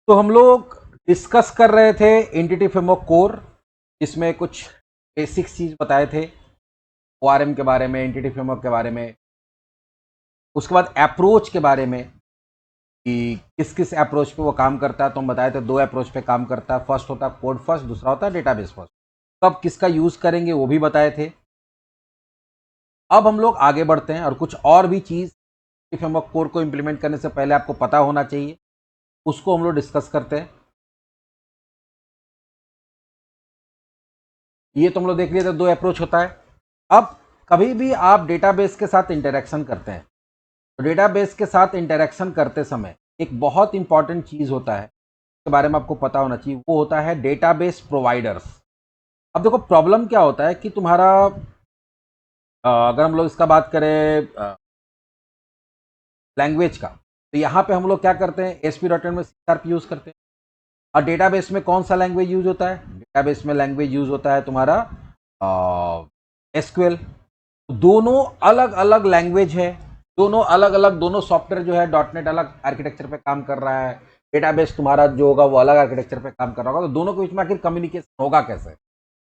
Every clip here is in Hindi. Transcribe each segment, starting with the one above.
तो हम लोग डिस्कस कर रहे थे एंटिटी फ्रेमवर्क कोर, जिसमें कुछ बेसिक चीज बताए थे ओआरएम के बारे में, एंटिटी फ्रेमवर्क के बारे में, उसके बाद अप्रोच के बारे में कि किस किस अप्रोच पे वो काम करता है। तो हम बताए थे 2 अप्रोच पे काम करता है, फर्स्ट होता है कोड फर्स्ट, दूसरा होता है डेटाबेस फर्स्ट। कब किसका यूज करेंगे वो भी बताए थे। अब हम लोग आगे बढ़ते हैं और कुछ और भी चीज फ्रेमवर्क कोर को इंप्लीमेंट करने से पहले आपको पता होना चाहिए, उसको हम लोग डिस्कस करते हैं। ये तुम लोग देख लिए थे 2 अप्रोच होता है। अब कभी भी आप डेटाबेस के साथ इंटरेक्शन करते हैं तो डेटाबेस के साथ इंटरेक्शन करते समय एक बहुत इंपॉर्टेंट चीज होता है, के बारे में आपको पता होना चाहिए, वो होता है डेटाबेस प्रोवाइडर्स। अब देखो प्रॉब्लम क्या होता है कि तुम्हारा अगर हम लोग इसका बात करें लैंग्वेज का, तो यहाँ पे हम लोग क्या करते हैं, ASP.NET में C# यूज करते हैं। और डेटाबेस में कौन सा लैंग्वेज यूज होता है, डेटाबेस में लैंग्वेज यूज होता है तुम्हारा SQL। दोनों अलग अलग लैंग्वेज है, दोनों अलग अलग, दोनों सॉफ्टवेयर जो है .NET अलग आर्किटेक्चर पे काम कर रहा है, डेटाबेस तुम्हारा जो होगा वो अलग आर्किटेक्चर पे काम कर रहा होगा। तो दोनों के बीच में आखिर कम्युनिकेशन होगा कैसे?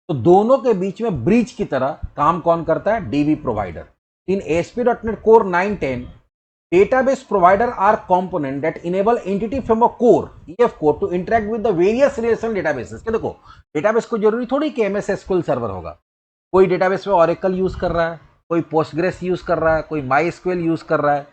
तो दोनों के बीच में ब्रिज की तरह काम कौन करता है? DB provider. In ASP.NET Core 9.10 database provider are component that enable entity framework core EF core to interact with the various relational databases। क्या देखो, डेटाबेस को जरूरी थोड़ी कि MS SQL सर्वर होगा। कोई डेटाबेस में Oracle यूज कर रहा है, कोई Postgres यूज कर रहा है, कोई MySQL यूज कर रहा है।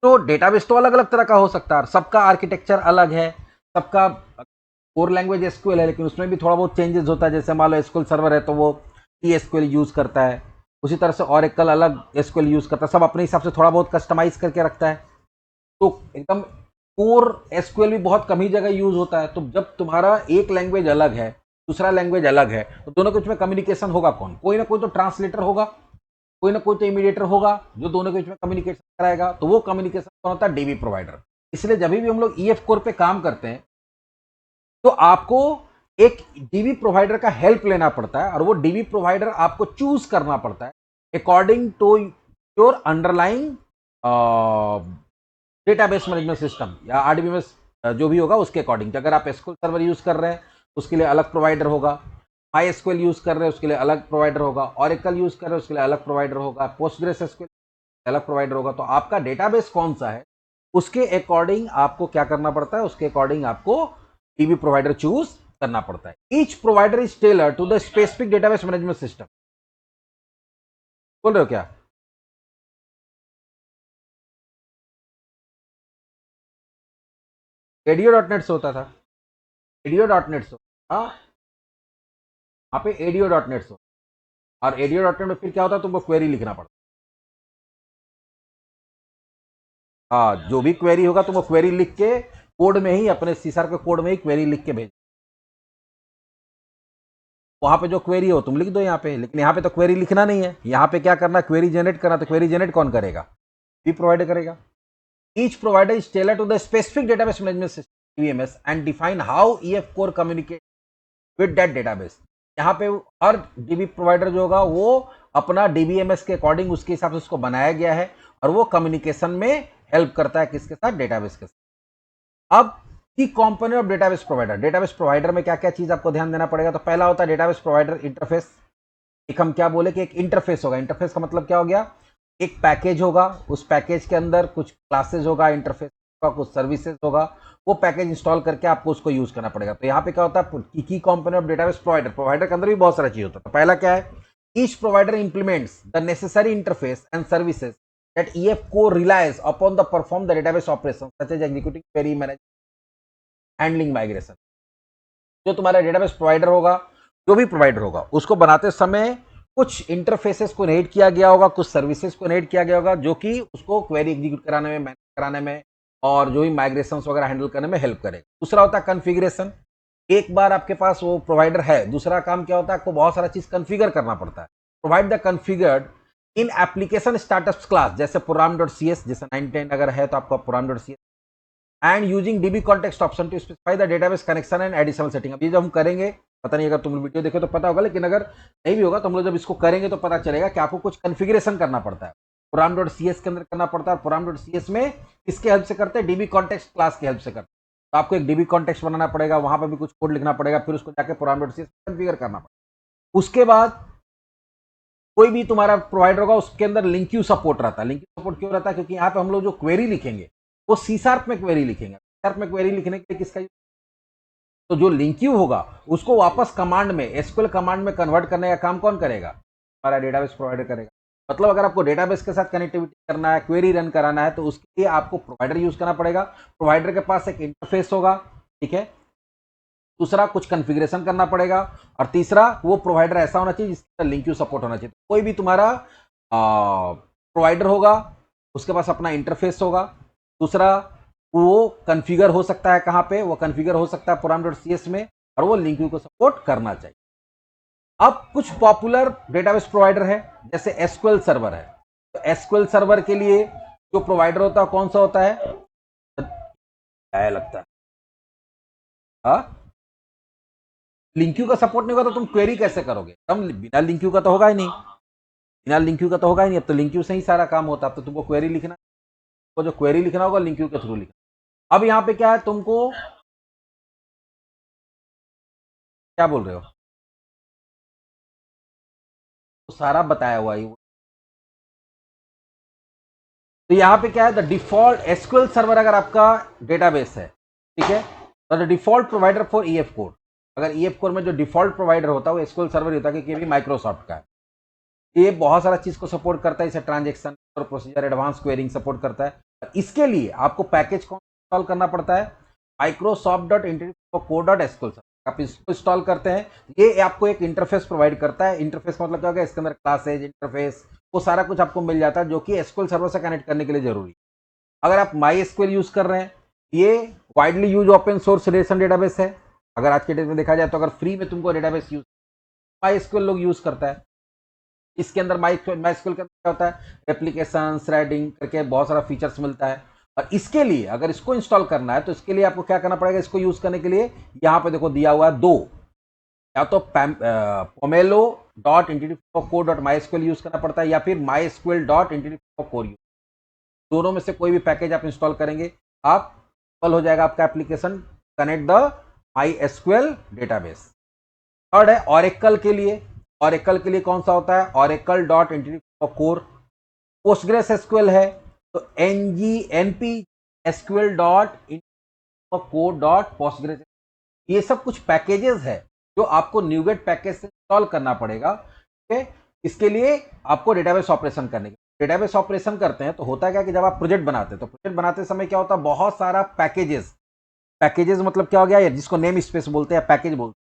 तो डेटाबेस तो अलग अलग तरह का हो सकता है, सबका आर्किटेक्चर अलग है, सबका कोर लैंग्वेज SQL है, लेकिन उसमें भी थोड़ा बहुत चेंजेस होता है। जैसे मान लो SQL सर्वर है तो वो TSQL यूज करता है, उसी तरह से Oracle अलग SQL यूज करता है, सब अपने हिसाब से थोड़ा बहुत कस्टमाइज करके रखता है। तो एकदम कोर SQL भी बहुत कम ही जगह यूज होता है। तो जब तुम्हारा एक लैंग्वेज अलग है, दूसरा लैंग्वेज अलग है, तो दोनों के बीच में कम्युनिकेशन होगा कौन? कोई ना कोई तो ट्रांसलेटर होगा, कोई ना कोई तो इमीडिएटर होगा जो दोनों के बीच में कम्युनिकेशन कराएगा। तो वो कम्युनिकेशन कौन होता है? DB provider. इसलिए जब भी हम लोग EF कोर पे काम करते हैं तो आपको एक डीबी प्रोवाइडर का हेल्प लेना पड़ता है, और वो डीबी प्रोवाइडर आपको चूज करना पड़ता है according to your underlying database management system या RDBMS जो भी होगा उसके अकॉर्डिंग। अगर आप SQL सर्वर यूज कर रहे हैं उसके लिए अलग प्रोवाइडर होगा, MySQL यूज कर रहे हैं उसके लिए अलग प्रोवाइडर होगा, Oracle यूज कर रहे हैं उसके लिए अलग प्रोवाइडर होगा, Postgres SQL अलग प्रोवाइडर होगा। तो आपका डेटाबेस कौन सा है उसके अकॉर्डिंग आपको क्या करना पड़ता है, उसके अकॉर्डिंग आपको डीबी प्रोवाइडर चूज करना पड़ता है। Each provider is tailor to the specific database management system. बोल रहे हो क्या? ADO.NET से होता था, ADO.NET से, हाँ, वहां पे ADO.NET से। और ADO.NET में फिर क्या होता है, तुमको क्वेरी लिखना पड़ता है। हाँ, जो भी क्वेरी होगा तुमको क्वेरी लिख के कोड में ही, अपने C# के कोड में ही क्वेरी लिख के भेज। वहां पे जो क्वेरी हो तुम लिख दो यहाँ पे, लेकिन यहाँ पे तो क्वेरी लिखना नहीं है। यहाँ पे क्या करना, क्वेरी जनरेट करना। तो क्वेरी जनरेट कौन करेगा? भी प्रोवाइड करेगा। Each provider is tailor to the specific database management system DBMS and define how EF core communicate with that database. यहाँ पे हर डीबी प्रोवाइडर जो होगा वो अपना DBMS के अकॉर्डिंग, उसके हिसाब से उसको बनाया गया है, और वो कम्युनिकेशन में हेल्प करता है किसके साथ? डेटाबेस के साथ। अब की component of database provider, database provider में क्या क्या चीज आपको ध्यान देना पड़ेगा? तो पहला होता है डेटाबेस प्रोवाइडर इंटरफेस। एक हम क्या बोले कि एक इंटरफेस होगा। इंटरफेस का मतलब क्या हो गया? एक पैकेज होगा, उस पैकेज के अंदर कुछ क्लासेस होगा, इंटरफेस होगा, कुछ सर्विसेज होगा। वो पैकेज इंस्टॉल करके आपको उसको यूज करना पड़ेगा। तो यहाँ पे क्या होता है, की component of database provider, provider के अंदर भी बहुत सारा चीज होता है। तो पहला क्या है, each provider implements the necessary interface and services that EF core relies upon the perform the database operations such as executing query, managing, handling migration। जो तुम्हारा डेटाबेस प्रोवाइडर होगा, जो भी प्रोवाइडर होगा, उसको बनाते समय कुछ इंटरफेसेस को इनहेरिट किया गया होगा, कुछ सर्विसेज को इनहेरिट किया गया होगा, जो कि उसको क्वेरी एग्जीक्यूट कराने में, मैनेज कराने में, और जो भी माइग्रेशंस वगैरह हैंडल करने में हेल्प करेगा। दूसरा होता है कॉन्फ़िगरेशन। एक बार आपके पास वो प्रोवाइडर है, दूसरा काम क्या होता है, आपको बहुत सारा चीज कॉन्फ़िगर करना पड़ता है। Provide the configured in application startups class, जैसे program.cs, जैसे 9.10 अगर है तो आपका program.cs, and using DB context option to specify the database connection and additional setting. अब ये जब हम करेंगे, पता नहीं अगर तुम वीडियो देखो तो पता होगा, लेकिन अगर नहीं भी होगा तो हम लोग जब इसको करेंगे तो पता चलेगा कि आपको कुछ कॉन्फ़िगरेशन करना पड़ता है, program.cs के अंदर करना पड़ता है। program.cs में किसके हेल्प से करते हैं? डीबी कॉन्टेक्स्ट क्लास की हेल्प से करते हैं। तो आपको एक डीबी कॉन्टेक्स्ट बनाना पड़ेगा, वहां पर भी कुछ कोड लिखना पड़ेगा, फिर उसको जाके प्रोग्राम.cs कॉन्फ़िगर करना पड़ेगा। उसके बाद कोई भी तुम्हारा प्रोवाइडर होगा उसके अंदर लिंक क्यू सपोर्ट रहता है। लिंक क्यू सपोर्ट क्यों रहता है? क्योंकि यहाँ पे हम लोग जो क्वेरी लिखेंगे वो सी शार्प में क्वेरी लिखेंगे। सी शार्प में क्वेरी लिखने के लिए किसका, तो जो लिंक क्यू होगा उसको वापस कमांड में, एसक्यूएल कमांड में कन्वर्ट करने का काम कौन करेगा? हमारा डेटाबेस प्रोवाइडर करेगा। मतलब अगर आपको डेटाबेस के साथ कनेक्टिविटी करना है, क्वेरी रन कराना है, तो उसके लिए आपको प्रोवाइडर यूज करना पड़ेगा। प्रोवाइडर के पास एक इंटरफेस होगा, ठीक है। दूसरा, कुछ कॉन्फ़िगरेशन करना पड़ेगा, और तीसरा, वो प्रोवाइडर ऐसा होना चाहिए जिसका लिंक क्यू सपोर्ट होना चाहिए। कोई भी तुम्हारा प्रोवाइडर होगा उसके पास अपना इंटरफेस होगा। दूसरा, वो कॉन्फ़िगर हो सकता है कहां पे? वो कॉन्फ़िगर हो सकता है प्रोग्राम.cs में, और वो लिंक क्यू को सपोर्ट करना चाहिए। अब कुछ पॉपुलर डेटाबेस प्रोवाइडर है, जैसे एसक्यूएल सर्वर है। तो एसक्यूएल सर्वर के लिए जो प्रोवाइडर होता है कौन सा होता है? क्या लगता है? लिंक क्यू का सपोर्ट नहीं होगा तो तुम क्वेरी कैसे करोगे? तुम बिना लिंक क्यू का तो होगा ही नहीं, बिना लिंक क्यू का तो होगा ही नहीं। अब तो लिंक क्यू से ही सारा काम होता है। अब तो तुमको क्वेरी लिखना, तो जो क्वेरी लिखना होगा लिंक क्यू के थ्रू लिखना। अब यहां पे क्या है, तुमको क्या बोल रहे हो? तो सारा बताया हुआ है। तो यहां पे क्या है, द डिफॉल्ट एसक्यूएल सर्वर अगर आपका डेटाबेस है, ठीक है, तो the default provider for EF core, अगर ईएफ कोर में जो डिफॉल्ट प्रोवाइडर होता है वो एसक्यूएल सर्वर होता है, क्योंकि ये भी माइक्रोसॉफ्ट का है। ये बहुत सारा चीज को सपोर्ट करता है, इसे ट्रांजेक्शन और प्रोसीजर, एडवांस क्वेरिंग सपोर्ट करता है। इसके लिए आपको पैकेज कौन इंस्टॉल करना पड़ता है? microsoft.interface.co.sql। आप इसको इंस्टॉल करते हैं, ये आपको एक इंटरफेस प्रोवाइड करता है। इंटरफेस का मतलब क्या होगा? इसके अंदर क्लासेज, इंटरफेस, वो सारा कुछ आपको मिल जाता है, जो कि एसक्यूएल सर्वर से कनेक्ट करने के लिए जरूरी है। अगर आप माई एसक्यूएल यूज कर रहे हैं, ये widely use open source relation database है। अगर आज के डेट में देखा जाए तो अगर फ्री में तुमको डेटाबेस यूज, माई एसक्यूएल लोग यूज करता है। इसके अंदर माई एसक्यूएल के अंदर क्या होता है? एप्लीकेशन थ्रेडिंग करके बहुत सारा फीचर्स मिलता है। और इसके लिए अगर इसको इंस्टॉल करना है तो इसके लिए आपको क्या करना पड़ेगा? इसको यूज करने के लिए यहां पे देखो दिया हुआ है दो, या तो pomelo.entity.core.mysql यूज करना पड़ता है, या फिर mysql.entity.core। दोनों में से कोई भी पैकेज आप इंस्टॉल करेंगे, आप इंस्टॉल हो जाएगा आपका application, connect the my SQL database. Third है ऑरेकल के लिए। ऑरेकल के लिए कौन सा होता है? oracle.entity.core। पोस्टग्रेस एसक्यूएल है तो npsql.entity.core.postgres। ये सब कुछ पैकेजेस है जो आपको न्यूगेट पैकेज से इंस्टॉल करना पड़ेगा, ठीक है। इसके लिए आपको डेटाबेस ऑपरेशन करने के, डेटाबेस ऑपरेशन करते हैं तो होता क्या कि जब आप प्रोजेक्ट बनाते हैं तो प्रोजेक्ट बनाते समय क्या होता है? बहुत सारा पैकेजेस, पैकेजेस मतलब क्या हो गया, जिसको नेम स्पेस बोलते हैं, पैकेज बोलते हैं,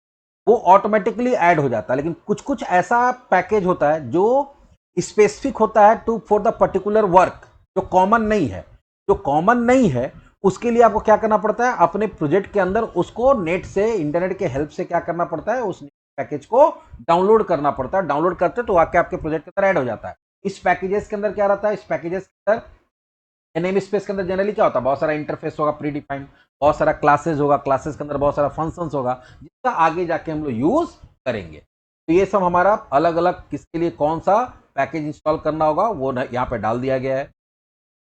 वो ऑटोमेटिकली ऐड हो जाता है। लेकिन कुछ कुछ ऐसा पैकेज होता है जो स्पेसिफिक होता है to for the particular work, जो कॉमन नहीं है। जो कॉमन नहीं है उसके लिए आपको क्या करना पड़ता है? अपने प्रोजेक्ट के अंदर उसको नेट से, इंटरनेट के हेल्प से क्या करना पड़ता है? उस पैकेज को डाउनलोड करना पड़ता है। डाउनलोड करते तो आके आपके प्रोजेक्ट के अंदर ऐड हो जाता है। इस पैकेजेस के अंदर क्या रहता है? इस पैकेजेस के अंदर नेम स्पेस के अंदर जनरली क्या होता है? बहुत सारा इंटरफेस होगा प्री डिफाइंड, बहुत सारा क्लासेस होगा, क्लासेस के अंदर बहुत सारा फंक्शंस होगा, जिसका आगे जाके हम लोग यूज करेंगे। तो ये सब हमारा अलग अलग किसके लिए कौन सा पैकेज इंस्टॉल करना होगा वो यहाँ पे डाल दिया गया है।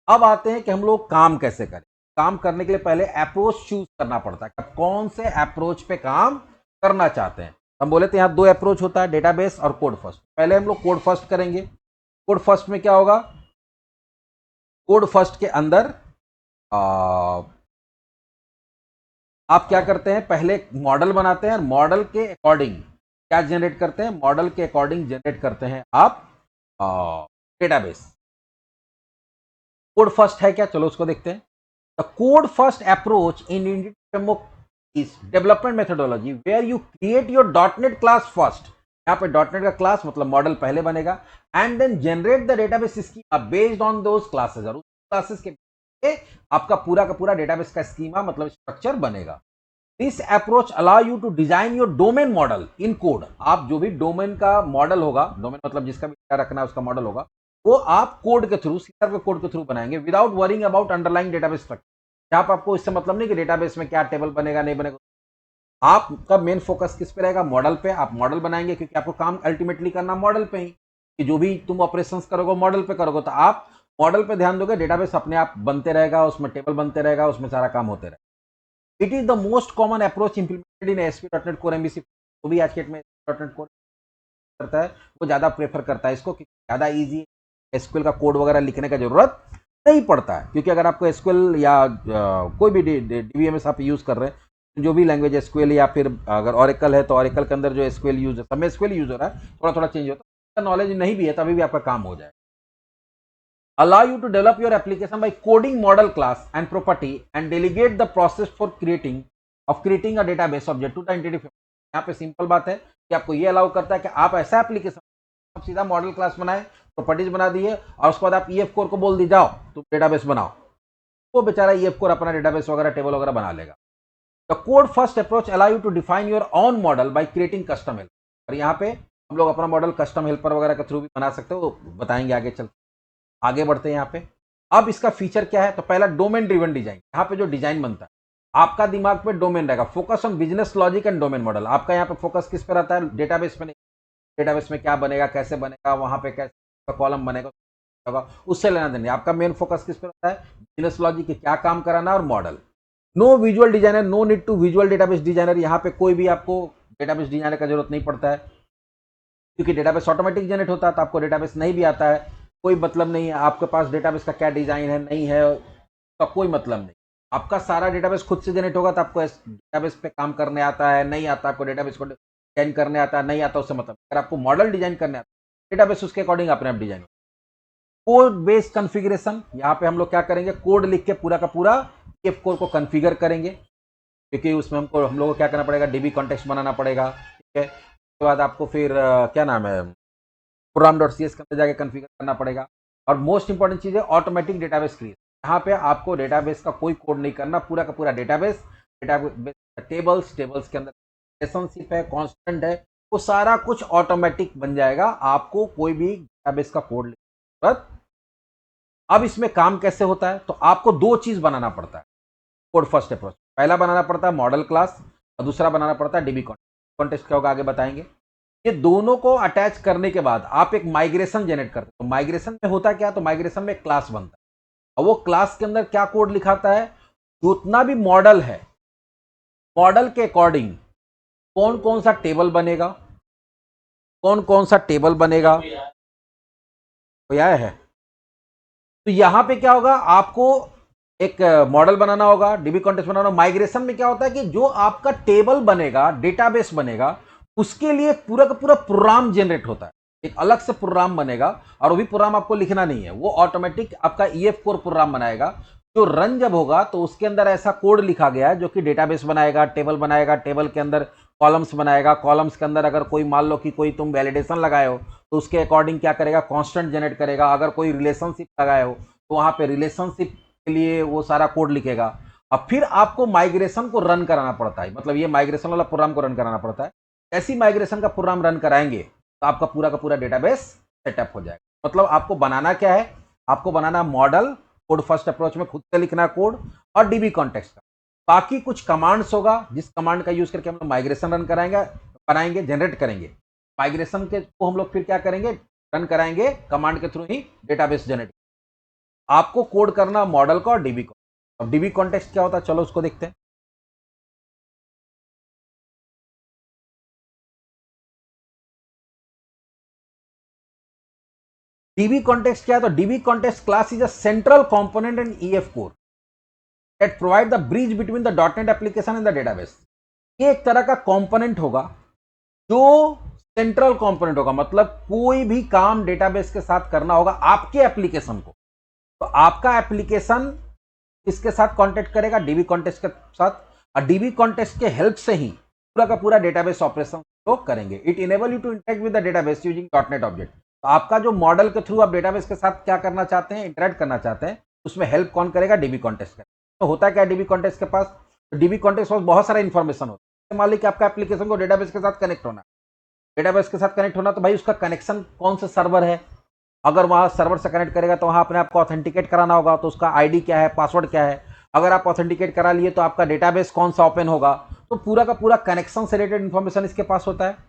अब आते हैं कि हम लोग काम कैसे करें। काम करने के लिए पहले अप्रोच चूज करना पड़ता है, कौन से अप्रोच पे काम करना चाहते हैं। हम बोले तो यहाँ दो अप्रोच होता है, डेटाबेस और कोड फर्स्ट। पहले हम लोग कोड फर्स्ट करेंगे। कोड फर्स्ट में क्या होगा? कोड फर्स्ट के अंदर आप क्या करते हैं? पहले मॉडल बनाते हैं, मॉडल के अकॉर्डिंग क्या जनरेट करते हैं? मॉडल के अकॉर्डिंग जनरेट करते हैं आप डेटाबेस। कोड फर्स्ट है क्या? चलो उसको देखते हैं। The code first approach in framework is development methodology where you create your dotnet class first. यहाँ पे डॉटनेट का क्लास मतलब मॉडल पहले बनेगा, and then generate the database schema based on those classes. और उस क्लासेस के आपका पूरा का पूरा डेटाबेस का स्कीमा मतलब स्ट्रक्चर बनेगा। This approach allow you to design your domain model in code. आप जो भी डोमेन का मॉडल होगा, डोमेन मतलब जिसका भी क्या रखना है उसका मॉडल होगा, वो आप कोड के थ्रू, सीआर के कोड के थ्रू बनाएंगे, without worrying about underlying database structure. जहां पर आपको इससे मतलब नहीं कि डेटाबेस में क्या टेबल बनेगा नहीं बनेगा। आपका मेन फोकस किस पे रहेगा? मॉडल पे। आप मॉडल बनाएंगे क्योंकि आपको काम अल्टीमेटली करना मॉडल पे ही, कि जो भी तुम ऑपरेशंस करोगे मॉडल पे करोगे, तो आप मॉडल पे ध्यान दोगे, डेटाबेस अपने आप बनते रहेगा, उसमें टेबल बनते रहेगा, उसमें सारा काम होते रहेगा। It is the most common approach implemented in ASP.NET Core MVC। तो भी आज के डेट में .NET Core करता है, वो ज़्यादा प्रेफर करता है इसको, क्योंकि ज़्यादा ईजी एसक्यूएल का कोड वगैरह लिखने का जरूरत नहीं पड़ता है। क्योंकि अगर आपको एसक्यूएल या कोई भी डीबीएमएस आप यूज़ कर रहे हैं, जो भी लैंग्वेज एसक्यूएल या फिर अगर ऑरेकल है तो ऑरेकल के अंदर जो एसक्यूएल यूज है, सब में एसक्यूएल यूज हो रहा है, थोड़ा थोड़ा चेंज होता है, नॉलेज नहीं भी है तभी भी आपका काम हो जाए। Allow you to develop your application by coding model class and property and delegate the process for creating a database object to the entity family। यहाँ पे सिंपल बात है कि आपको ये अलाउ करता है कि आप ऐसा एप्लीकेशन आप सीधा मॉडल क्लास बनाए, प्रॉपर्टीज बना दिए और उसके बाद आप EF कोर को बोल दी जाओ तुम डेटाबेस बनाओ, वो बेचारा EF कोर अपना डेटाबेस वगैरह टेबल वगैरह बना लेगा। The code first approach allow you to define your own model by creating custom helper. और यहाँ पे हम लोग अपना मॉडल कस्टम हेल्पर वगैरह के थ्रू भी बना सकते हो, बताएंगे आगे चल। आगे बढ़ते हैं यहाँ पे। अब इसका फीचर क्या है, तो पहला डोमेन ड्रिवन डिजाइन। यहाँ पे जो डिजाइन बनता है आपका दिमाग पे डोमेन रहेगा, focus on business logic and domain model. आपका यहाँ पे फोकस किस पे रहता है, डेटाबेस पे नहीं। डेटाबेस में क्या बनेगा, कैसे बनेगा, वहां पे कैसे कॉलम बनेगा, उससे लेना देना। आपका मेन फोकस किस पे रहता है, बिजनेस लॉजिक के क्या काम कराना और model. No visual designer, no need to visual database designer. यहाँ पे कोई भी आपको डेटाबेस डिजाइनर का जरूरत नहीं पड़ता है, क्योंकि डेटाबेस ऑटोमेटिक जनरेट होता है। तो आपको डेटाबेस नहीं भी आता है, कोई मतलब नहीं है आपके पास डेटाबेस का क्या डिजाइन है नहीं है, तो कोई मतलब नहीं। आपका सारा डेटाबेस खुद से जनरेट होगा। तो आपको डेटाबेस पे काम करने आता है नहीं आता, आपको डेटाबेस को डिजाइन करने आता है नहीं आता, उससे मतलब। अगर आपको मॉडल डिजाइन करने आता है, डेटाबेस उसके अकॉर्डिंग अपने आप डिजाइन। कोड बेस्ड कॉन्फ़िगरेशन, यहाँ पे हम लोग क्या करेंगे, कोड लिख के पूरा का पूरा EF कोर को कॉन्फ़िगर करेंगे, क्योंकि उसमें हम लोग को क्या करना पड़ेगा, डीबी कॉन्टेक्स्ट बनाना पड़ेगा। ठीक है, उसके बाद आपको फिर क्या नाम है, program.cs के अंदर जाके कॉन्फ़िगर करना पड़ेगा। और मोस्ट इंपॉर्टेंट चीज है ऑटोमेटिक डेटाबेस क्रिएट। यहाँ पे आपको डेटाबेस का कोई कोड नहीं करना, पूरा का पूरा डेटाबेस टेबल्स के अंदर रिलेशनशिप है, कांस्टेंट है, वो सारा कुछ ऑटोमेटिक बन जाएगा। आपको कोई भी डेटाबेस का कोड लिखने। अब इसमें काम कैसे होता है, तो आपको दो चीज बनाना पड़ता है कोड फर्स्ट अप्रोच। पहला बनाना पड़ता है मॉडल क्लास और दूसरा बनाना पड़ता है डीबी कॉन्टेक्स्ट। क्या होगा आगे बताएंगे। ये दोनों को अटैच करने के बाद आप एक माइग्रेशन जनरेट करते हो। तो माइग्रेशन में होता क्या, तो माइग्रेशन में क्लास बनता है और वो क्लास के अंदर क्या कोड लिखाता है, जितना भी मॉडल है, मॉडल के अकॉर्डिंग कौन कौन सा टेबल बनेगा, कौन कौन सा टेबल बनेगा, कोई आया है। तो यहां पे क्या होगा, आपको एक मॉडल बनाना होगा, डीबी कॉन्टेक्स्ट बनाना होगा। माइग्रेशन में क्या होता है कि जो आपका टेबल बनेगा, डेटाबेस बनेगा, उसके लिए पूरा का पूरा प्रोग्राम जनरेट होता है। एक अलग से प्रोग्राम बनेगा और वो भी प्रोग्राम आपको लिखना नहीं है, वो ऑटोमेटिक आपका EF कोर प्रोग्राम बनाएगा। जो रन जब होगा तो उसके अंदर ऐसा कोड लिखा गया है जो कि डेटाबेस बनाएगा, टेबल बनाएगा, टेबल के अंदर कॉलम्स बनाएगा, कॉलम्स के अंदर अगर कोई मान लो कि कोई तुम वैलिडेशन लगाए हो तो उसके अकॉर्डिंग क्या करेगा, कांस्टेंट जनरेट करेगा। अगर कोई रिलेशनशिप लगाए हो तो वहां पे रिलेशनशिप के लिए वो सारा कोड लिखेगा। अब फिर आपको माइग्रेशन को रन कराना पड़ता है, मतलब ये माइग्रेशन वाला प्रोग्राम को रन कराना पड़ता है। ऐसी माइग्रेशन का प्रोग्राम रन कराएंगे तो आपका पूरा का पूरा डेटाबेस सेटअप हो जाएगा। मतलब आपको बनाना क्या है, आपको बनाना मॉडल, कोड फर्स्ट अप्रोच में खुद से लिखना कोड और डीबी कॉन्टेक्स्ट का। बाकी कुछ कमांड्स होगा जिस कमांड का यूज करके हम लोग माइग्रेशन रन कराएंगे, बनाएंगे, जनरेट करेंगे। माइग्रेशन के को हम लोग फिर क्या करेंगे, रन कराएंगे कमांड के थ्रू ही डेटाबेस जनरेट। आपको कोड करना मॉडल का और डीबी को। अब डीबी कॉन्टेक्स्ट क्या होता है, चलो उसको देखते हैं। DB context क्या है, तो DB context class is a central component in EF core that provide the bridge between the .NET application and the database। ये एक तरह का कंपोनेंट होगा जो सेंट्रल कंपोनेंट होगा, मतलब कोई भी काम डेटाबेस के साथ करना होगा आपके एप्लीकेशन को, तो आपका एप्लीकेशन इसके साथ कांटेक्ट करेगा, डीबी कॉन्टेक्स्ट के साथ। और डीबी कॉन्टेक्स्ट के हेल्प से ही पूरा का पूरा डेटाबेस ऑपरेशन तो करेंगे। It enable you to interact with the database using .NET object. तो आपका जो मॉडल के थ्रू आप डेटाबेस के साथ क्या करना चाहते हैं, इंटरेक्ट करना चाहते हैं, उसमें हेल्प कौन करेगा, डीबी कॉन्टेक्स्ट करेगा। तो होता क्या डीबी कॉन्टेक्स्ट के पास, तो डीबी कॉन्टेक्स्ट में बहुत सारा इंफॉर्मेशन होता है। मान लीजिए कि आपका एप्लीकेशन को डेटाबेस के साथ कनेक्ट होना, डेटाबेस के साथ कनेक्ट होना, तो भाई उसका कनेक्शन कौन सा सर्वर है। अगर वहां सर्वर से कनेक्ट करेगा तो वहां अपने आपको ऑथेंटिकेट कराना होगा, तो उसका आईडी क्या है, पासवर्ड क्या है। अगर आप ऑथेंटिकेट करा लिए तो आपका डेटाबेस कौन सा ओपन होगा। तो पूरा का पूरा कनेक्शन से रिलेटेड इंफॉर्मेशन इसके पास होता है।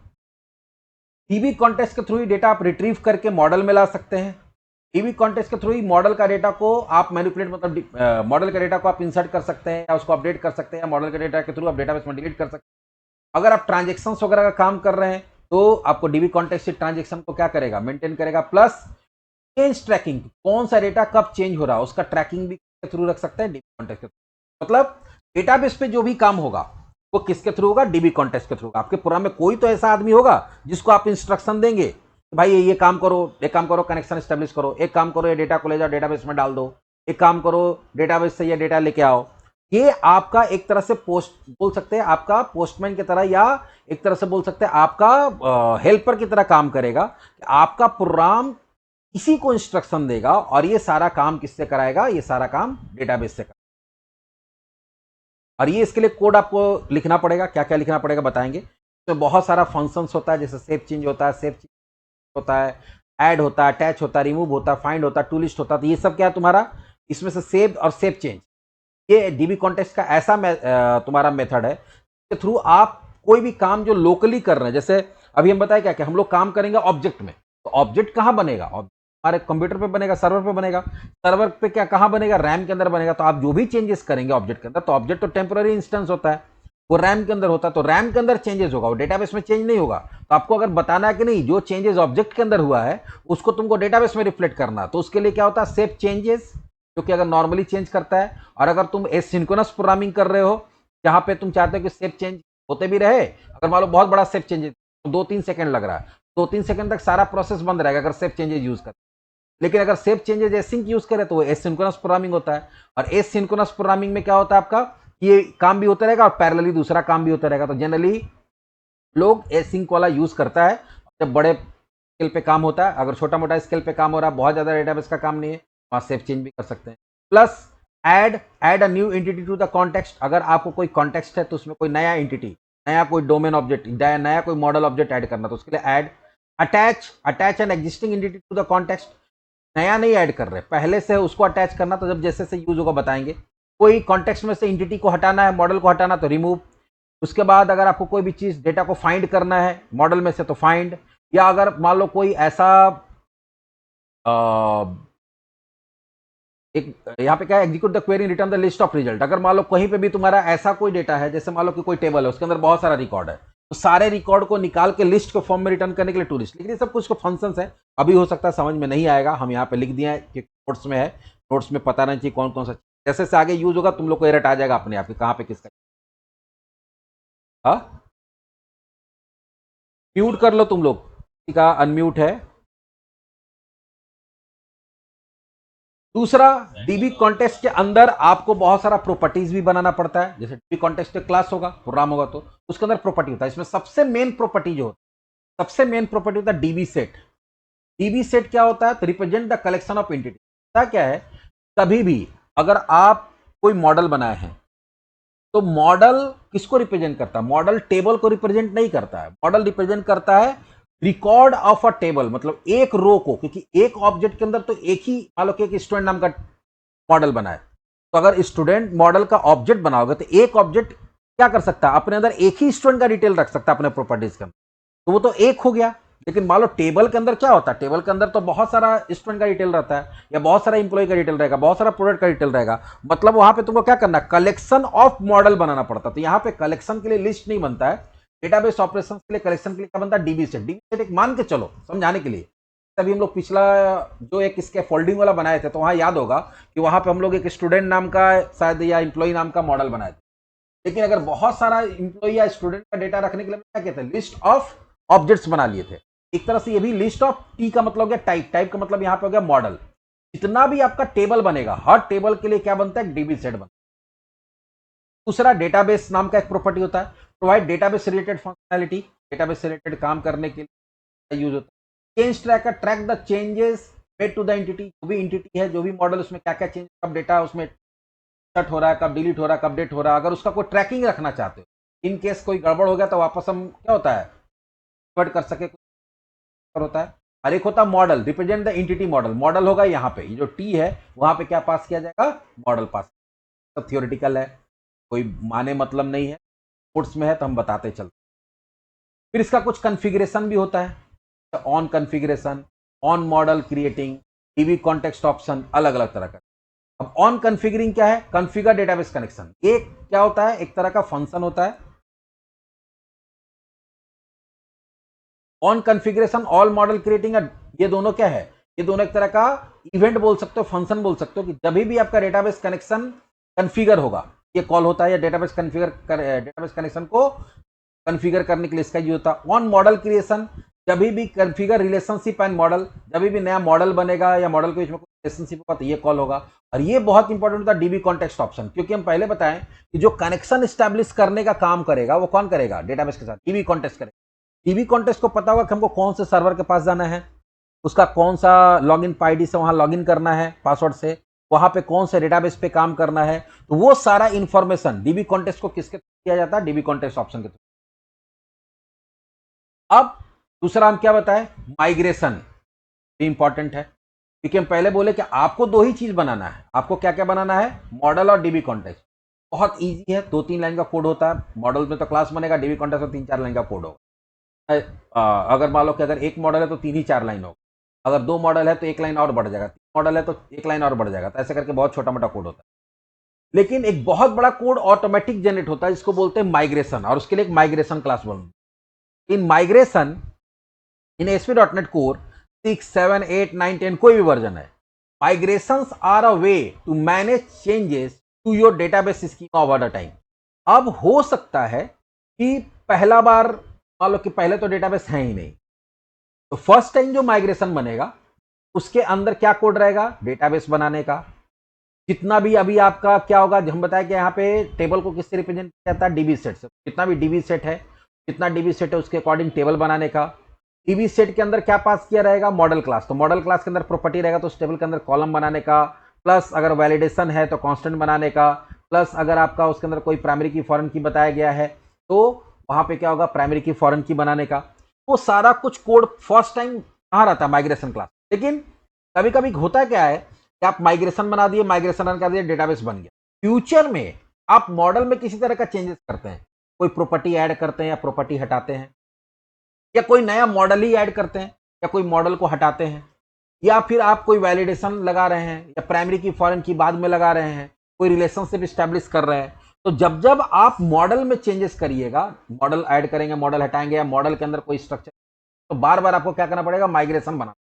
डीबी कॉन्टेक्स्ट के थ्रू ही डेटा आप रिट्रीव करके मॉडल में ला सकते हैं। डीबी कॉन्टेक्स्ट के थ्रू ही मॉडल का डेटा को आप मैनिपुलेट, मतलब मॉडल का डेटा को आप इंसर्ट कर सकते हैं या उसको अपडेट कर सकते हैं, या मॉडल के डेटा के थ्रू आप डेटाबेस में डिलीट कर सकते हैं। अगर आप ट्रांजेक्शन वगैरह का काम कर रहे हैं तो आपको डीबी कॉन्टेक्स्ट से ट्रांजेक्शन को क्या करेगा, मेंटेन करेगा। प्लस चेंज ट्रैकिंग, कौन सा डेटा कब चेंज हो रहा है उसका ट्रैकिंग भी के थ्रू रख सकते हैं, डीबी कॉन्टेक्स्ट के थ्रू। मतलब डेटाबेस पे जो भी काम होगा वो किसके थ्रू होगा, डीबी कॉन्टेक्स्ट के थ्रू। आपके प्रोग्राम में कोई तो ऐसा आदमी होगा जिसको आप इंस्ट्रक्शन देंगे, भाई ये काम करो, एक काम करो कनेक्शन एस्टेब्लिश करो, एक काम करो ये डेटा को ले जाओ डेटाबेस में डाल दो, एक काम करो डेटाबेस से ये डेटा लेके आओ। ये आपका एक तरह से पोस्ट बोल सकते हैं, आपका पोस्टमैन की तरह, या एक तरह से बोल सकते हैं आपका हेल्पर की तरह काम करेगा। आपका प्रोग्राम किसी को इंस्ट्रक्शन देगा और ये सारा काम किससे कराएगा, ये सारा काम डेटाबेस से कराएगा। और ये इसके लिए कोड आपको लिखना पड़ेगा। क्या क्या लिखना पड़ेगा बताएंगे। तो बहुत सारा फंक्शंस होता है, जैसे सेव चेंज होता है, सेव चेंज होता है, ऐड होता है, अटैच होता है, रिमूव होता है, फाइंड होता है, टू लिस्ट होता है। तो ये सब क्या है तुम्हारा, इसमें से सेव और सेव चेंज, ये डीबी कॉन्टेक्स्ट का ऐसा तुम्हारा मेथड है के थ्रू आप कोई भी काम जो लोकली कर रहे हैं, जैसे अभी हम बताए क्या क्या हम लोग काम करेंगे ऑब्जेक्ट में, तो ऑब्जेक्ट कहां बनेगा, हमारे कंप्यूटर पे बनेगा, सर्वर पे बनेगा, सर्वर पे क्या कहां बनेगा, रैम के अंदर बनेगा। तो आप जो भी चेंजेस करेंगे ऑब्जेक्ट के अंदर, तो ऑब्जेक्ट तो टेम्पररी इंस्टेंस होता है, वो रैम के अंदर होता है, तो रैम के अंदर चेंजेस होगा, वो डेटाबेस में चेंज नहीं होगा। तो आपको अगर बताना है कि नहीं जो चेंजेस ऑब्जेक्ट के अंदर हुआ है उसको तुमको डेटाबेस में रिफ्लेक्ट करना, तो उसके लिए क्या होता है, सेव चेंजेस, जो कि अगर नॉर्मली चेंज करता है। और अगर तुम एसिंक्रोनस प्रोग्रामिंग कर रहे हो जहां पे तुम चाहते हो कि सेव चेंज होते भी रहे, अगर मान लो बहुत बड़ा सेव चेंज तो 2-3 सेकंड लग रहा है, 2-3 सेकंड तक सारा प्रोसेस बंद रहेगा अगर सेव चेंजेस यूज कर। लेकिन अगर सेव चेंजेस एसिंक यूज करे तो वो एसिंक्रोनस प्रोग्रामिंग होता है। और एसिंक्रोनस प्रोग्रामिंग में क्या होता है आपका, ये काम भी होता रहेगा और पैरेलली दूसरा काम भी होता रहेगा। तो जनरली लोग एसिंक वाला यूज करता है जब बड़े स्केल पे काम होता है। अगर छोटा मोटा स्केल पे काम हो रहा है, बहुत ज्यादा डेटाबेस का काम नहीं है, वहां सेव चेंज भी कर सकते हैं। Plus add a new entity to the context, अगर आपको कोई कॉन्टेक्स्ट है तो उसमें कोई नया एंटिटी, नया कोई डोमेन ऑब्जेक्ट, नया कोई मॉडल ऑब्जेक्ट ऐड करना, तो उसके लिए add. Attach an existing entity to the context, नया नहीं ऐड कर रहे, पहले से उसको अटैच करना, तो जब जैसे से यूज होगा बताएंगे। कोई कॉन्टेक्स्ट में से एंटिटी को हटाना है, मॉडल को हटाना, तो रिमूव। उसके बाद अगर आपको कोई भी चीज डेटा को फाइंड करना है मॉडल में से तो फाइंड, या अगर मान लो कोई ऐसा एक यहाँ पे क्या है, execute the query return the list of result. अगर मान लो कहीं पे भी तुम्हारा ऐसा कोई डेटा है, जैसे मान लो कि कोई टेबल है उसके अंदर बहुत सारा रिकॉर्ड है, तो सारे रिकॉर्ड को निकाल के लिस्ट के फॉर्म में रिटर्न करने के लिए टू लिस्ट। लेकिन ये सब कुछ फंक्शंस है, अभी हो सकता है समझ में नहीं आएगा, हम यहाँ पे लिख दिए हैं कि नोट्स में है, नोट्स में पता नहीं चाहिए कौन कौन सा, जैसे से आगे यूज होगा तुम लोग को एरर आ जाएगा अपने आप के कहाँ पे किसका। म्यूट कर लो तुम लोग, किसी का अनम्यूट है। दूसरा, डीबी कॉन्टेक्स्ट के अंदर आपको बहुत सारा प्रॉपर्टीज भी बनाना पड़ता है। जैसे डीबी कॉन्टेक्स्ट एक क्लास होगा, प्रोग्राम होगा, तो उसके अंदर प्रॉपर्टी होता है। इसमें सबसे मेन प्रॉपर्टी जो होता है, सबसे मेन प्रॉपर्टी होता है डीबी सेट। डीबी सेट क्या होता है, तो represent the collection of entity. क्या है, कभी भी अगर आप कोई मॉडल बनाए हैं तो मॉडल किसको रिप्रेजेंट करता है, मॉडल टेबल को रिप्रेजेंट नहीं करता है, मॉडल रिप्रेजेंट करता है रिकॉर्ड ऑफ अ टेबल, मतलब एक रो को। क्योंकि एक ऑब्जेक्ट के अंदर तो एक ही, मान लो कि एक स्टूडेंट नाम का मॉडल बनाए, तो अगर स्टूडेंट मॉडल का ऑब्जेक्ट बनाओगे तो एक ऑब्जेक्ट क्या कर सकता है, अपने अंदर एक ही स्टूडेंट का डिटेल रख सकता है अपने प्रॉपर्टीज के अंदर, तो वो तो एक हो गया। लेकिन मान लो टेबल के अंदर क्या होता है, टेबल के अंदर तो बहुत सारा स्टूडेंट का डिटेल रहता है, या बहुत सारा इंप्लॉय का डिटेल रहेगा, बहुत सारा प्रोडक्ट का डिटेल रहेगा। मतलब वहां पे तुमको क्या करना है, कलेक्शन ऑफ मॉडल बनाना पड़ता है। तो यहाँ पे कलेक्शन के लिए लिस्ट नहीं बनता है, डेटाबेस ऑपरेशन के लिए कलेक्शन के लिए क्या बनता है, डीबी सेट। डीबी सेट एक मान के चलो समझाने के लिए, तभी हम लोग पिछला जो एक इसके फोल्डिंग वाला बनाए थे, तो वहां याद होगा कि वहां पे हम लोग एक स्टूडेंट नाम का शायद या इंप्लॉय नाम का मॉडल बनाए थे। लेकिन अगर बहुत सारा इंप्लॉय या स्टूडेंट का डेटा रखने के लिए क्या कहते हैं, लिस्ट ऑफ ऑब्जेक्ट्स बना लिए थे। एक तरह से ये भी लिस्ट ऑफ, टी का मतलब हो गया टाइप, टाइप का मतलब यहां पे हो गया मॉडल। जितना भी आपका टेबल बनेगा, हर टेबल के लिए क्या बनता है, डीबी सेट बनता है। दूसरा, डेटाबेस नाम का एक प्रॉपर्टी होता है, provide database related functionality, database से रिलेटेड काम करने के लिए यूज होता है। Change tracker, track the changes made to the entity, जो भी एंटिटी है, जो भी मॉडल, उसमें क्या क्या चेंज, कब डेटा उसमें कट हो रहा है, कब डिलीट हो रहा है, कब अपडेट हो रहा है। अगर उसका कोई ट्रैकिंग रखना चाहते हो, इन केस कोई गड़बड़ हो गया तो वापस हम क्या होता है, कन्वर्ट कर सके होता है। और एक होता है model, represent the entity model. Model होगा यहाँ पे, ये जो टी है वहां पे क्या पास किया जाएगा, मॉडल पास। सब थियोरिटिकल है, कोई माने मतलब नहीं है, कोर्स में है तो हम बताते चलते। फिर इसका कुछ कॉन्फ़िगरेशन भी होता है, on configuration, on model creating, dB context option अलग अलग तरह का। अब ऑन कॉन्फ़िगरिंग क्या है? Configure database connection. ये क्या होता है? एक तरह का फंक्शन होता है। On configuration all model creating, ये दोनों क्या है? ये दोनों एक तरह का इवेंट बोल सकते हो, फंक्शन बोल सकते हो कि जब भी आपका डेटाबेस कनेक्शन कॉन्फ़िगर होगा, ये कॉल होता है, या डेटाबेस कनेक्शन को कॉन्फ़िगर करने के लिए इसका यूज होता है। ऑन मॉडल क्रिएशन, जब भी कॉन्फ़िगर रिलेशनशिप एंड मॉडल, जब भी नया मॉडल बनेगा या मॉडल के बीच में कोई रिलेशनशिप होगा तो ये कॉल होगा। और ये बहुत इंपॉर्टेंट होता है डीबी कॉन्टेक्स्ट ऑप्शन, क्योंकि हम पहले बताएं कि जो कनेक्शन स्टैब्लिश करने का काम करेगा वो कौन करेगा? डेटाबेस के साथ डीबी कॉन्टेक्स्ट करेगा। डीबी कॉन्टेक्स्ट को पता होगा कि हमको कौन से सर्वर के पास जाना है, उसका कौन सा लॉगिन आईडी से वहां लॉगिन करना है, पासवर्ड से, वहां पे कौन से डेटाबेस पे काम करना है, तो वो सारा इंफॉर्मेशन डीबी कॉन्टेक्स्ट को किसके किया जाता है? डीबी कॉन्टेक्स्ट ऑप्शन के थ्रू। अब दूसरा हम क्या बताएं? माइग्रेशन भी इंपॉर्टेंट है, क्योंकि हम पहले बोले कि आपको दो ही चीज बनाना है। आपको क्या क्या बनाना है? मॉडल और डीबी कॉन्टेक्स्ट। बहुत इजी है, 2-3 लाइन का कोड होता है। मॉडल में तो क्लास बनेगा, डीबी कॉन्टेक्स्ट में 3-4 लाइन का कोड होगा। अगर मान लो कि अगर एक मॉडल है तो 3 ही 4 लाइन होगा, अगर 2 मॉडल है तो 1 लाइन और बढ़ जाएगा, 3 मॉडल है तो 1 लाइन और बढ़ जाएगा। तो ऐसे करके बहुत छोटा मोटा कोड होता है। लेकिन एक बहुत बड़ा कोड ऑटोमेटिक जनरेट होता है, जिसको बोलते हैं माइग्रेशन, और उसके लिए एक माइग्रेशन क्लास बनती है। इन माइग्रेशन इन ASP.NET कोर 6, 7, 8, 9, 10 कोई भी वर्जन है, migrations are a way to manage changes to your database schema over the time। अब हो सकता है कि पहला बार मान लो कि पहले तो डेटाबेस है ही नहीं, तो फर्स्ट टाइम जो माइग्रेशन बनेगा उसके अंदर क्या कोड रहेगा? डेटाबेस बनाने का। जितना भी अभी आपका क्या होगा, हम बताया कि यहाँ पे टेबल को किससे रिप्रेजेंट किया जाता है? डीबी सेट से। जितना भी डीबी सेट है, जितना डीबी सेट है उसके अकॉर्डिंग टेबल बनाने का। डीबी सेट के अंदर क्या पास किया रहेगा? Model class. तो मॉडल क्लास के अंदर प्रॉपर्टी रहेगा, तो उस टेबल के अंदर कॉलम बनाने का, प्लस अगर वैलिडेशन है तो कांस्टेंट बनाने का, प्लस अगर आपका उसके अंदर कोई प्राइमरी की फॉरेन की बताया गया है तो वहां पे क्या होगा? प्राइमरी की फॉरेन की बनाने का। वो सारा कुछ कोड फर्स्ट टाइम कहां रहता है? Migration class. लेकिन कभी कभी होता क्या है कि आप माइग्रेशन बना दिए, माइग्रेशन रन कर दिए, डेटाबेस बन गया। फ्यूचर में आप मॉडल में किसी तरह का चेंजेस करते हैं, कोई प्रॉपर्टी ऐड करते हैं या प्रॉपर्टी हटाते हैं, या कोई नया मॉडल ही ऐड करते हैं या कोई मॉडल को हटाते हैं, या फिर आप कोई वैलिडेशन लगा रहे हैं या प्राइमरी की फॉरेन की बाद में लगा रहे हैं, कोई रिलेशनशिप स्टैब्लिश कर रहे हैं, तो जब जब आप मॉडल में चेंजेस करिएगा, मॉडल ऐड करेंगे, मॉडल हटाएंगे, या मॉडल के अंदर कोई स्ट्रक्चर, तो बार बार आपको क्या करना पड़ेगा? माइग्रेशन बनाना।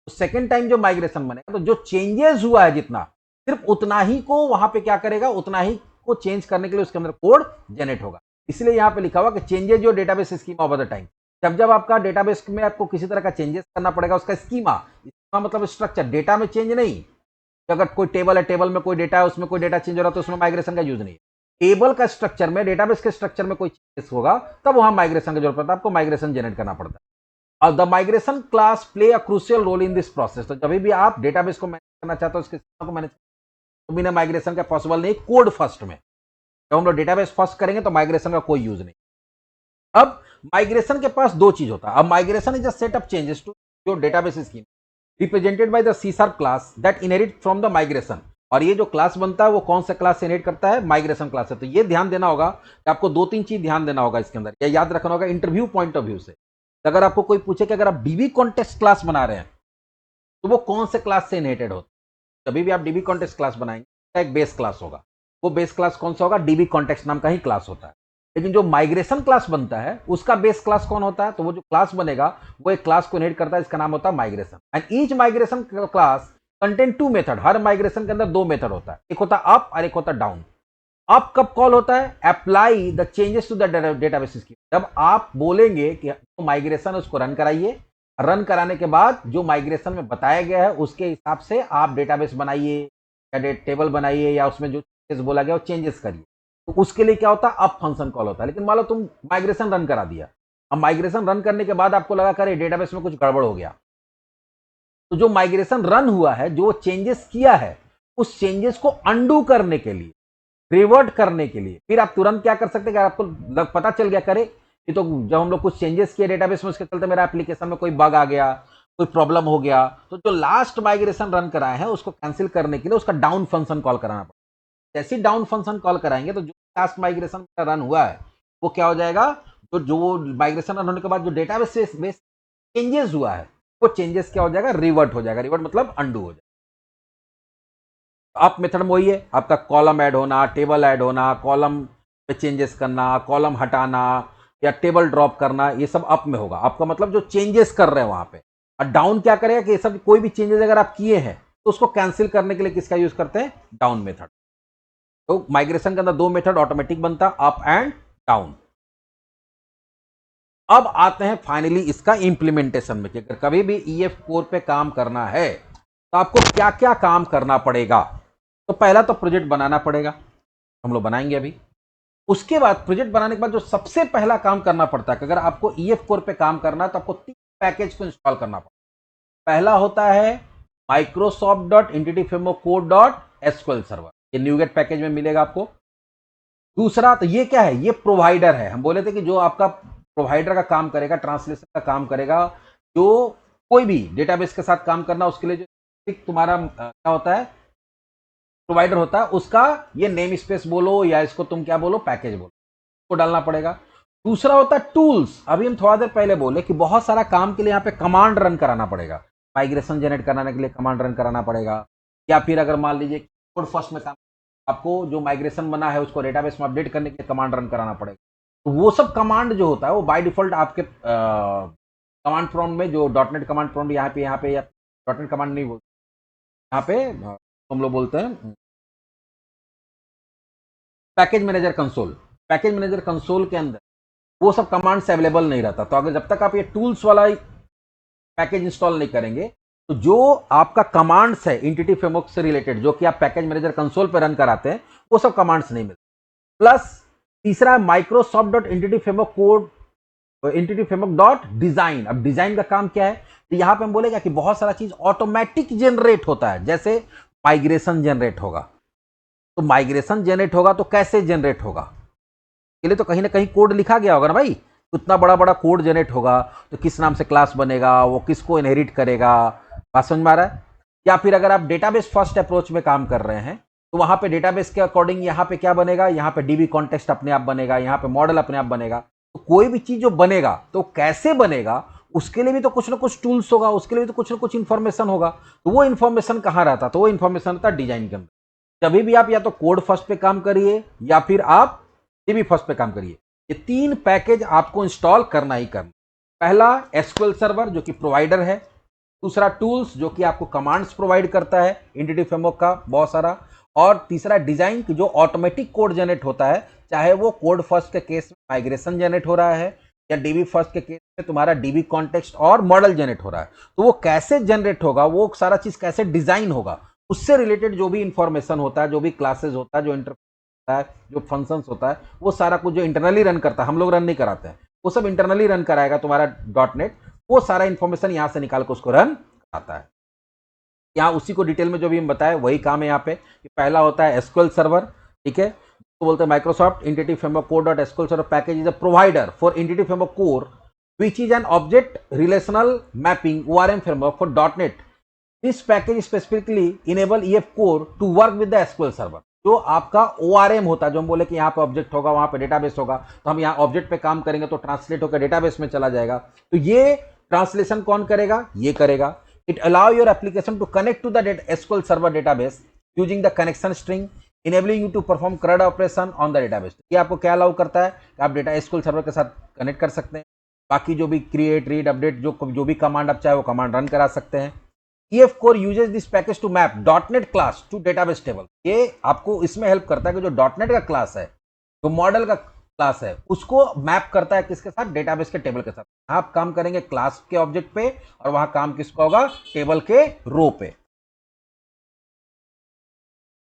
तो सेकेंड टाइम जो माइग्रेशन बनेगा तो जो चेंजेस हुआ है जितना, सिर्फ उतना ही को वहां पे क्या करेगा? उतना ही को चेंज करने के लिए उसके अंदर कोड जनरेट होगा। इसलिए यहां पे लिखा हुआ कि चेंजेस जो database schema over the time. जब जब आपका डेटाबेस में आपको किसी तरह का चेंजेस करना पड़ेगा, उसका स्कीमा मतलब स्ट्रक्चर, डेटा में चेंज नहीं। अगर कोई टेबल है, टेबल में कोई डेटा है, उसमें कोई डेटा चेंज हो रहा है तो उसमें माइग्रेशन का यूज नहीं है। टेबल का स्ट्रक्चर में, डेटाबेस के स्ट्रक्चर में कोई चेंजेस होगा तब वहां माइग्रेशन की जरूरत पड़ता है, आपको माइग्रेशन जनरेट करना पड़ता है। और the migration class play a crucial role in this process. तो जब भी आप डेटाबेस को मैनेज करना चाहते हो, उसके को मैनेज तो बिना माइग्रेशन का पॉसिबल नहीं। कोड फर्स्ट में जब हम लोग डेटाबेस फर्स्ट करेंगे तो माइग्रेशन का कोई यूज नहीं। अब माइग्रेशन के पास दो चीज होता है। अब migration is a set of changes to your database scheme represented by the C# class that inherit from the migration. और ये जो क्लास बनता है वो कौन सा क्लास से इनहेरिट करता है? माइग्रेशन क्लास से। तो ये ध्यान देना होगा कि आपको 2-3 चीज ध्यान देना होगा इसके अंदर, या याद रखना होगा इंटरव्यू पॉइंट ऑफ व्यू से। अगर आपको कोई पूछे कि अगर आप डीबी कॉन्टेक्स्ट क्लास बना रहे हैं तो वो कौन से क्लास से इनहेरिटेड होता है? जब भी आप डीबी कॉन्टेक्स्ट क्लास बनाएंगे एक बेस क्लास होगा। वो बेस क्लास कौन सा होगा? डीबी कॉन्टेक्स्ट नाम का ही क्लास होता है। लेकिन जो माइग्रेशन क्लास बनता है उसका बेस क्लास कौन होता है? तो वो जो क्लास बनेगा वो एक क्लास को इनहेरिट करता है, इसका नाम होता है migration. And each migration class contain 2 method. Her migration के अंदर 2 मेथड होता है, एक होता है अप और एक होता है डाउन। अप कब कॉल होता है? Apply the changes to the database scheme. जब आप बोलेंगे कि माइग्रेशन उसको रन कराइए, रन कराने के बाद जो माइग्रेशन में बताया गया है उसके हिसाब से आप डेटाबेस बनाइए या टेबल बनाइए, या उसमें जो चेंजेस बोला गया वो चेंजेस करिए। तो उसके लिए क्या होता है? अप फंक्शन कॉल होता है। लेकिन मान लो तुम माइग्रेशन रन करा दिया, अब माइग्रेशन रन करने के बाद आपको लगा करे डेटाबेस में कुछ गड़बड़ हो गया, तो जो माइग्रेशन रन हुआ है, जो चेंजेस किया है, उस चेंजेस को अंडू करने के लिए, रिवर्ट करने के लिए फिर आप तुरंत क्या कर सकते हैं? आपको पता चल गया करे कि तो जब हम लोग कुछ चेंजेस किए डेटाबेस में, उसके चलते मेरा एप्लीकेशन में कोई बग आ गया, कोई प्रॉब्लम हो गया, तो जो लास्ट माइग्रेशन रन कराए हैं उसको कैंसिल करने के लिए उसका डाउन फंक्शन कॉल कराना पड़ेगा। जैसे डाउन फंक्शन कॉल कराएंगे तो जो लास्ट माइग्रेशन रन हुआ है वो क्या हो जाएगा? तो जो माइग्रेशन रन होने के बाद जो डेटाबेस में चेंजेस हुआ है वो चेंजेस क्या हो जाएगा, रिवर्ट हो जाएगा। रिवर्ट मतलब अंडू हो जाएगा। अप मेथड में वही है, आपका कॉलम ऐड होना, टेबल ऐड होना, कॉलम पे चेंजेस करना, कॉलम हटाना या टेबल ड्रॉप करना, ये सब अप में होगा। आपका मतलब जो चेंजेस कर रहे हैं वहां पे। और डाउन क्या करेगा कि ये सब कोई भी चेंजेस अगर आप किए हैं तो उसको कैंसिल करने के लिए किसका यूज करते हैं, डाउन मेथड। तो माइग्रेशन के अंदर दो मेथड ऑटोमेटिक बनता, अप एंड डाउन। अब आते हैं फाइनली इसका इंप्लीमेंटेशन में कि अगर कभी भी ईएफ कोर पे काम करना है तो आपको क्या क्या काम करना पड़ेगा। तो पहला तो प्रोजेक्ट बनाना पड़ेगा, हम लोग बनाएंगे अभी। उसके बाद प्रोजेक्ट बनाने के बाद जो सबसे पहला काम करना पड़ता है कि अगर आपको ईएफ कोर पे काम करना है तो आपको 3 पैकेज को इंस्टॉल करना पड़ता है। पहला होता है Microsoft dot entity framework code dot SQL server, ये न्यूगेट पैकेज में मिलेगा आपको। दूसरा तो ये क्या है, ये प्रोवाइडर है। हम बोले थे कि जो आपका प्रोवाइडर का काम करेगा, ट्रांसलेशन का काम करेगा, जो कोई भी डेटाबेस के साथ काम करना उसके लिए जो तुम्हारा क्या होता है, प्रोवाइडर होता है, उसका ये नेम स्पेस बोलो या इसको तुम क्या बोलो, पैकेज बोलो, उसको डालना पड़ेगा। दूसरा होता है टूल्स। अभी हम थोड़ा देर पहले बोले कि बहुत सारा काम के लिए यहाँ पे कमांड रन कराना पड़ेगा। माइग्रेशन जनरेट कराने के लिए कमांड रन कराना पड़ेगा, या फिर अगर मान लीजिए कोड फर्स्ट में काम, आपको जो माइग्रेशन बना है उसको डेटाबेस में अपडेट करने के लिए कमांड रन कराना पड़ेगा। तो वो सब कमांड जो होता है वो बाय डिफॉल्ट आपके कमांड प्रॉम्प्ट में, जो डॉटनेट कमांड प्रॉम्प्ट यहाँ पे या डॉटनेट कमांड नहीं बोलते, यहाँ पे हम लोग बोलते हैं package manager console. Package manager console के अंदर वो सब कमांड्स अवेलेबल नहीं रहता। तो अगर जब तक आप ये टूल्स वाला पैकेज इंस्टॉल नहीं करेंगे तो जो आपका कमांड्स है एंटिटी फ्रेमवर्क से रिलेटेड, जो कि आप पैकेज मैनेजर कंसोल पे रन कराते हैं, वो सब कमांड्स नहीं मिलते। प्लस तीसरा है Microsoft dot entity framework code, entity framework dot design. अब डिजाइन का काम क्या है, तो यहां पे हम बोलेगा कि बहुत सारा चीज ऑटोमेटिक जनरेट होता है। जैसे माइग्रेशन जनरेट होगा, तो माइग्रेशन जनरेट होगा तो कैसे जनरेट होगा, के लिए तो कहीं ना कहीं कोड लिखा गया होगा ना भाई। उतना बड़ा बड़ा कोड जनरेट होगा तो किस नाम से क्लास बनेगा, वो किसको इनहेरिट करेगा, बात समझ में आ रहा है। या फिर अगर आप डेटाबेस फर्स्ट अप्रोच में काम कर रहे हैं तो वहां पे डेटाबेस के अकॉर्डिंग यहाँ पे क्या बनेगा, यहाँ पे डीबी कॉन्टेक्स्ट अपने आप बनेगा, यहाँ पे मॉडल अपने आप बनेगा। तो कोई भी चीज जो बनेगा तो कैसे बनेगा, उसके लिए भी तो कुछ ना कुछ टूल्स होगा, उसके लिए भी तो कुछ ना कुछ इंफॉर्मेशन होगा। तो वो इंफॉर्मेशन कहाँ रहता, तो वो इंफॉर्मेशन रहता डिजाइन के अंदर। कभी भी आप या तो कोड फर्स्ट पे काम करिए या फिर आप डीबी फर्स्ट पे काम करिए, ये 3 पैकेज आपको इंस्टॉल करना ही करना। पहला एसक्यूएल सर्वर जो कि प्रोवाइडर है, दूसरा टूल्स जो कि आपको कमांड्स प्रोवाइड करता है एंटिटी फ्रेमवर्क का बहुत सारा, और तीसरा डिजाइन जो ऑटोमेटिक कोड जनरेट होता है, चाहे वो कोड फर्स्ट के केस में माइग्रेशन जनरेट हो रहा है या डीबी फर्स्ट के केस में तुम्हारा डीबी कॉन्टेक्स्ट और मॉडल जनरेट हो रहा है। तो वो कैसे जनरेट होगा, वो सारा चीज कैसे डिजाइन होगा, उससे रिलेटेड जो भी इंफॉर्मेशन होता है, जो भी क्लासेस होता है, जो इंटरफेस है, जो फंक्शंस होता है, वो सारा कुछ जो इंटरनली रन करता है, हम लोग रन नहीं कराते हैं, वो सब इंटरनली रन कराएगा तुम्हारा डॉटनेट। वो सारा इंफॉर्मेशन यहां से निकाल कर उसको रन कराता है। यहाँ उसी को डिटेल में जो भी हम बताए वही काम है यहाँ पे। पहला होता है एसक्यूएल सर्वर, ठीक है, तो बोलते हैं Microsoft entity framework core dot SQL server package is a provider for entity framework core which is an object relational mapping ORM framework for .NET. This package specifically enable EF core to work with the SQL server. जो आपका ORM होता है, जो हम बोले कि यहाँ पे ऑब्जेक्ट होगा, वहां पे डेटाबेस होगा, तो हम यहाँ ऑब्जेक्ट पे काम करेंगे तो ट्रांसलेट होकर डेटाबेस में चला जाएगा। तो ये ट्रांसलेशन कौन करेगा, ये करेगा। It allow your application to connect to the SQL server database using the connection string enabling you to perform CRUD operation on the database. ये आपको क्या अलाउ करता है कि आप डेटा SQL सर्वर के साथ कनेक्ट कर सकते हैं, बाकी जो भी क्रिएट रीड अपडेट जो भी कमांड आप चाहे वो कमांड रन करा सकते हैं। EF core uses this package to map .NET class to database table. ये आपको इसमें हेल्प करता है कि जो .NET का क्लास है, जो मॉडल का क्लास है, उसको मैप करता है किसके साथ, डेटाबेस के टेबल के साथ। आप काम करेंगे क्लास के ऑब्जेक्ट पे और वहां काम किसका होगा, टेबल के रो पे।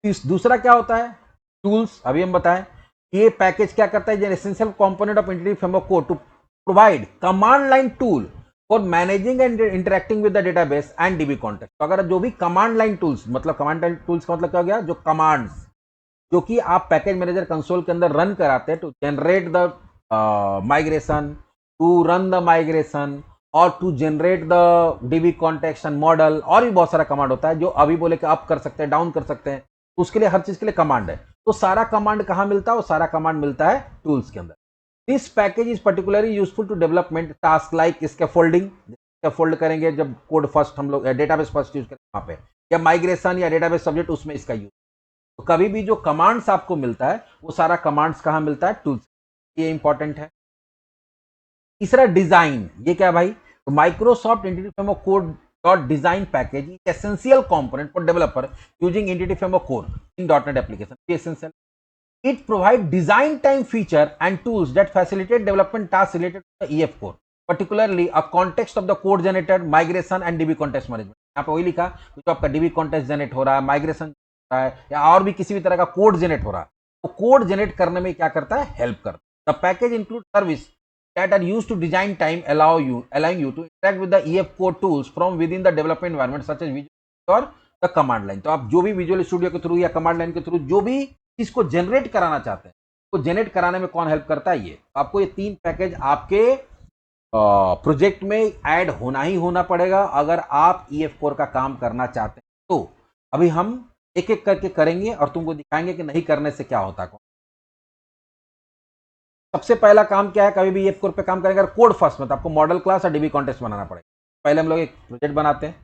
दूसरा क्या होता है, टूल्स। अभी हम बताएं ये पैकेज क्या करता है, essential component of entity framework code to provide command line tool for managing and interacting with the database and DB context. तो अगर जो भी कमांड लाइन टूल्स, मतलब कमांड लाइन टूल्स का मतलब क्या हो गया, जो कमांड्स जो कि आप पैकेज मैनेजर कंसोल के अंदर रन कराते हैं to generate the migration, to run the migration और to generate the DB context and model, और भी बहुत सारा कमांड होता है जो अभी बोले कि अप कर सकते हैं, डाउन कर सकते हैं, उसके लिए हर चीज के लिए कमांड है। तो सारा कमांड कहां मिलता है, वो सारा कमांड मिलता है टूल्स के अंदर। This package is particularly useful to development task like scaffolding, fold करेंगे जब कोड फर्स्ट हम लोग डेटाबेस फर्स्ट यूज करेंगे वहां पे, या माइग्रेशन या डेटाबेस सब्जेक्ट उसमें इसका यूज। तो कभी भी जो कमांड्स आपको मिलता है वो सारा कमांड्स कहां मिलता है, टूल्स। ये इंपॉर्टेंट है। तीसरा डिजाइन, ये क्या भाई, तो Microsoft entity framework code dot design package is essential component for developer using entity framework code in dot net application. Essential, it provide design time feature and tools that facilitate development tasks related to the EF core, particularly a context of the code generated, migration and DB context management। यहाँ पे वही लिखा जो आपका DB context जनरेट हो रहा है, माइग्रेशन हो रहा है, या और भी किसी भी तरह का कोड जनरेट हो रहा है, तो कोड जनरेट करने में क्या करता है, हेल्प करता है। The package include service that are used to design time allowing you to interact with the EF core tools from within the development environment such as Visual or the command line। तो आप जो भी विजुअल स्टूडियो के थ्रू या कमांड लाइन के थ्रू जो भी इसको जनरेट कराना चाहते हैं, तो जनरेट कराने में कौन हेल्प करता है, ये। आपको ये 3 पैकेज आपके प्रोजेक्ट में ऐड होना ही होना पड़ेगा अगर आप EF कोर का काम करना चाहते हैं। तो अभी हम एक एक करके करेंगे और तुमको दिखाएंगे कि नहीं करने से क्या होता है। सबसे पहला काम क्या है, कभी भी EF कोर पे काम करेंगे कोड फर्स्ट में, तो आपको मॉडल क्लास और DB कॉन्टेक्स्ट बनाना पड़ेगा। पहले हम लोग एक प्रोजेक्ट बनाते हैं,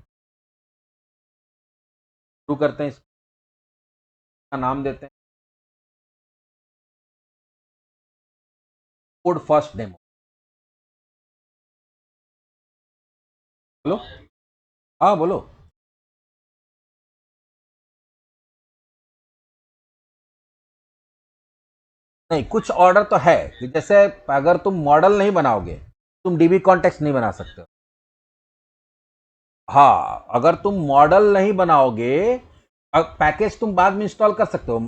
शुरू करते हैं, इसका नाम देते हैं कोड फर्स्ट डेमो। बोलो, हाँ बोलो। नहीं, कुछ ऑर्डर तो है कि जैसे अगर तुम मॉडल नहीं बनाओगे तुम DB कॉन्टेक्स्ट नहीं बना सकते हो। हाँ, अगर तुम मॉडल नहीं बनाओगे, पैकेज तुम बाद में इंस्टॉल कर सकते हो,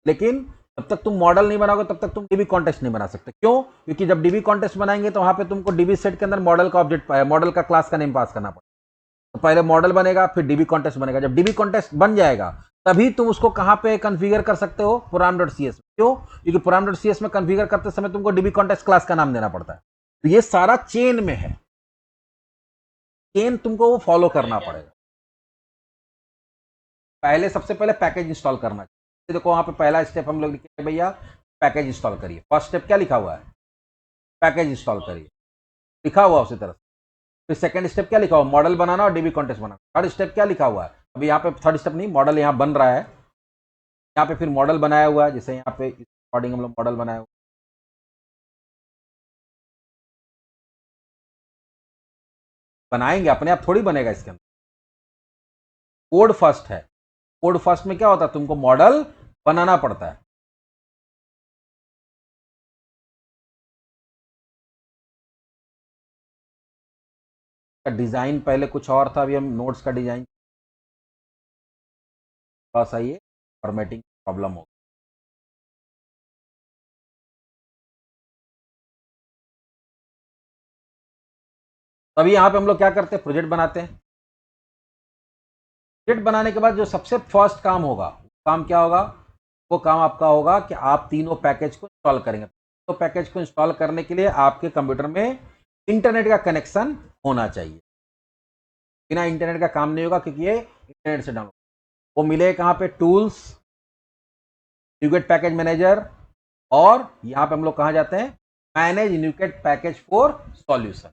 लेकिन जब तक तुम मॉडल नहीं बनाओगे तब तक तुम DB कॉन्टेक्स्ट नहीं बना सकते। क्यों? क्योंकि जब DB कॉन्टेक्स्ट बनाएंगे तो वहां पे तुमको DB सेट के अंदर मॉडल का ऑब्जेक्ट, मॉडल का क्लास का नेम पास करना पड़ेगा। तो पहले मॉडल बनेगा, फिर DB कॉन्टेक्स्ट बनेगा। जब DB कॉन्टेक्स्ट बन जाएगा तभी तुम उसको कहां पे कॉन्फ़िगर कर सकते हो, program.cs। क्यों? क्योंकि program.cs में कॉन्फ़िगर करते समय तुमको DB कॉन्टेक्स्ट क्लास का नाम देना पड़ता है। तो ये सारा चेन में है, चेन तुमको वो फॉलो करना पड़ेगा। पहले सबसे पहले पैकेज इंस्टॉल करना चाहिए। देखो वहां पे पहला स्टेप हम लोग लिखे भैया पैकेज इंस्टॉल करिए। फर्स्ट स्टेप क्या लिखा हुआ है, पैकेज इंस्टॉल करिए, लिखा हुआ उसी तरह। फिर सेकंड स्टेप क्या लिखा हुआ, मॉडल बनाना और DB कॉन्टेक्स्ट बनाना। थर्ड स्टेप क्या लिखा हुआ है, अभी यहाँ पे थर्ड स्टेप नहीं, मॉडल यहाँ बन रहा है, यहाँ पे फिर मॉडल बनाया हुआ है, जैसे यहाँ पे इस अकॉर्डिंग हम लोग मॉडल बनाया हुआ, बनाएंगे अपने आप थोड़ी बनेगा इसके अंदर। कोड फर्स्ट है, कोड फर्स्ट में क्या होता है, तुमको मॉडल बनाना पड़ता है। डिजाइन पहले कुछ और था, अभी हम नोट्स का डिजाइन, थोड़ा सा ये फॉर्मेटिंग प्रॉब्लम हो। तभी यहां पे हम लोग क्या करते हैं, प्रोजेक्ट बनाते हैं। प्रोजेक्ट बनाने के बाद जो सबसे फर्स्ट काम होगा, काम क्या होगा, वो काम आपका होगा कि आप तीनों पैकेज को इंस्टॉल करेंगे। तो पैकेज को इंस्टॉल करने के लिए आपके कंप्यूटर में इंटरनेट का कनेक्शन होना चाहिए। बिना इंटरनेट का काम नहीं होगा, क्योंकि ये इंटरनेट से डाउनलोड वो मिले कहां पे, टूल्स, न्यूगेट पैकेज मैनेजर, और यहां पे हम लोग कहां जाते हैं, manage NuGet package for solution.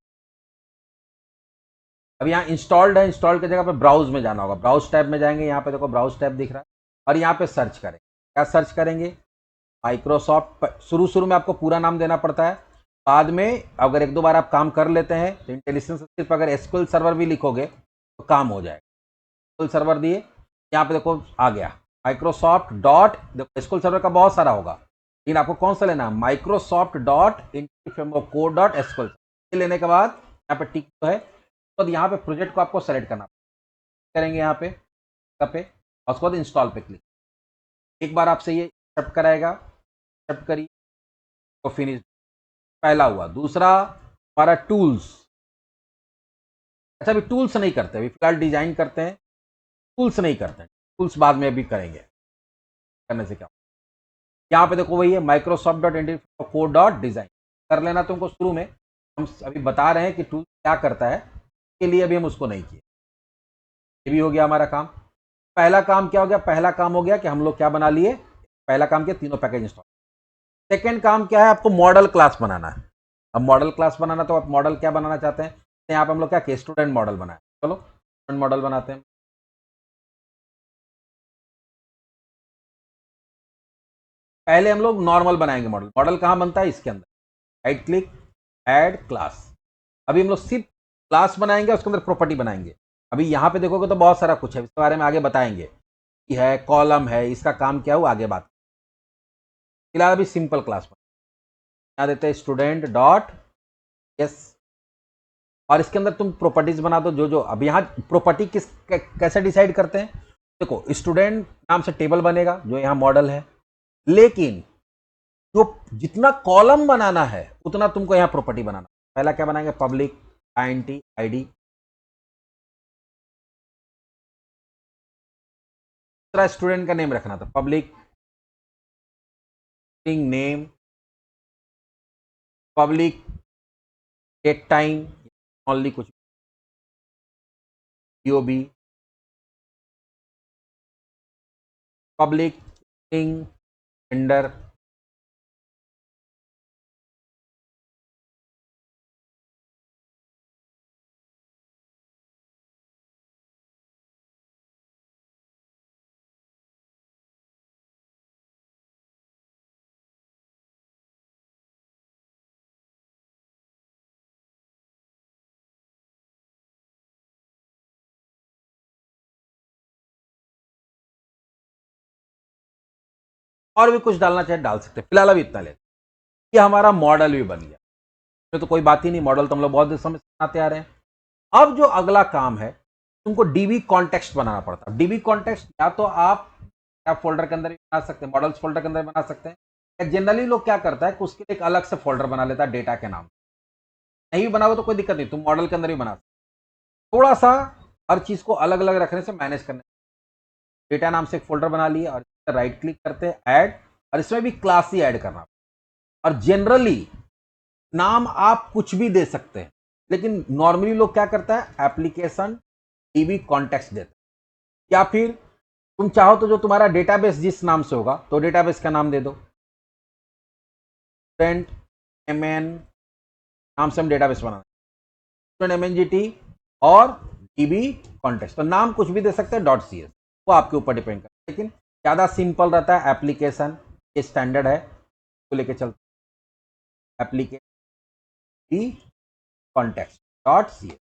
अब यहाँ इंस्टॉल्ड है, इंस्टॉल की जगह पे ब्राउज में जाना होगा, ब्राउज टैब में जाएंगे, यहाँ पे देखो ब्राउज टैब दिख रहा है, और यहाँ पे सर्च करेंगे। क्या सर्च करेंगे, माइक्रोसॉफ्ट। शुरू शुरू में आपको पूरा नाम देना पड़ता है, बाद में अगर एक दो बार आप काम कर लेते हैं तो इंटेलिजेंस सिर्फ अगर SQL सर्वर भी लिखोगे तो काम हो जाएगा। SQL सर्वर दिए, यहाँ पे देखो आ गया माइक्रोसॉफ्ट डॉट, देखो SQL सर्वर का बहुत सारा होगा, लेकिन आपको कौन सा लेना है, Microsoft dot code dot SQL। लेने के बाद यहाँ पे टिक तो है, तो यहाँ पे प्रोजेक्ट को आपको सेलेक्ट करना करेंगे, यहाँ पे और उसके बाद इंस्टॉल पे क्लिक। एक बार आपसे ये एक्सेप्ट कराएगा, एक्सेप्ट करिए तो फिनिश, पहला हुआ। दूसरा हमारा टूल्स, अच्छा अभी टूल्स नहीं करते, अभी फिलहाल डिजाइन करते हैं, टूल्स नहीं करते हैं, टूल्स बाद में अभी करेंगे। करने से क्या, यहाँ पे देखो वही है Microsoft dot entity code dot design, कर लेना तुमको शुरू में। हम अभी बता रहे हैं कि टूल क्या करता है, के लिए अभी हम उसको नहीं किए। ये भी हो गया हमारा काम। पहला काम क्या हो गया, पहला काम हो गया कि हम लोग क्या बना लिए, पहला काम किया तीनों पैकेज इंस्टॉल। सेकेंड काम क्या है, आपको मॉडल क्लास बनाना है। अब मॉडल क्लास बनाना, तो आप मॉडल क्या बनाना चाहते हैं, यहाँ पे हम लोग क्या किया, स्टूडेंट मॉडल बनाए। चलो स्टूडेंट मॉडल बनाते हैं। पहले हम लोग नॉर्मल बनाएंगे मॉडल। मॉडल कहाँ बनता है, इसके अंदर, राइट क्लिक, ऐड क्लास। अभी हम लोग सिर्फ क्लास बनाएंगे, उसके अंदर प्रॉपर्टी बनाएंगे। अभी यहाँ पे देखोगे तो बहुत सारा कुछ है, इसके बारे में आगे बताएंगे कि है कॉलम है, इसका काम क्या हो आगे बात। फिलहाल अभी सिंपल क्लास बना देते हैं, स्टूडेंट डॉट यस। और इसके अंदर तुम प्रॉपर्टीज बना दो जो जो। अब यहाँ प्रॉपर्टी कैसे डिसाइड करते हैं, देखो स्टूडेंट नाम से टेबल बनेगा जो यहाँ मॉडल है, लेकिन जो जितना कॉलम बनाना है उतना तुमको यहाँ प्रॉपर्टी बनाना। पहला क्या बनाएंगे, पब्लिक INT ID। दूसरा स्टूडेंट का नेम रखना था, public name, public debt time only, कुछ POB, पब्लिक जेंडर, और भी कुछ डालना चाहे डाल सकते हैं। फिलहाल अभी इतना ले, ये हमारा मॉडल भी बन गया, तो कोई बात ही नहीं, मॉडल तो हम लोग बहुत समय से बनाते आ रहे हैं। अब जो अगला काम है, तुमको डीबी कॉन्टेक्स्ट बनाना पड़ता है। डीबी कॉन्टेक्स्ट या तो आप फोल्डर के अंदर भी बना सकते हैं, मॉडल्स फोल्डर के अंदर बना सकते हैं, या जनरली लोग क्या करता है कि उसके लिए एक अलग से फोल्डर बना लेता है डेटा के नाम। नहीं भी बनाओ तो कोई दिक्कत नहीं, तुम मॉडल के अंदर भी बना सकते। थोड़ा सा हर चीज को अलग अलग रखने से मैनेज करने, डेटा नाम से एक फोल्डर बना लिया और राइट क्लिक करते हैं ऐड, और इसमें भी क्लास ही ऐड करना। और जनरली नाम आप कुछ भी दे सकते हैं, लेकिन नॉर्मली लोग क्या करता है, एप्लीकेशन डीबी कॉन्टेक्स्ट देता है। या फिर तुम चाहो तो जो तुम्हारा डेटाबेस जिस नाम से होगा तो डेटाबेस का नाम दे दो, स्टूडेंट MN नाम से हम डेटाबेस बनाना, स्टूडेंट MNGT और डीबी कॉन्टेक्स्ट, तो नाम कुछ भी दे सकते हैं .cs, वो आपके ऊपर डिपेंड करता है, लेकिन ज़्यादा सिंपल रहता है। एप्लीकेशन ये स्टैंडर्ड है, तो लेके चलते एप्लीकेशन कॉन्टेक्स्ट .cs।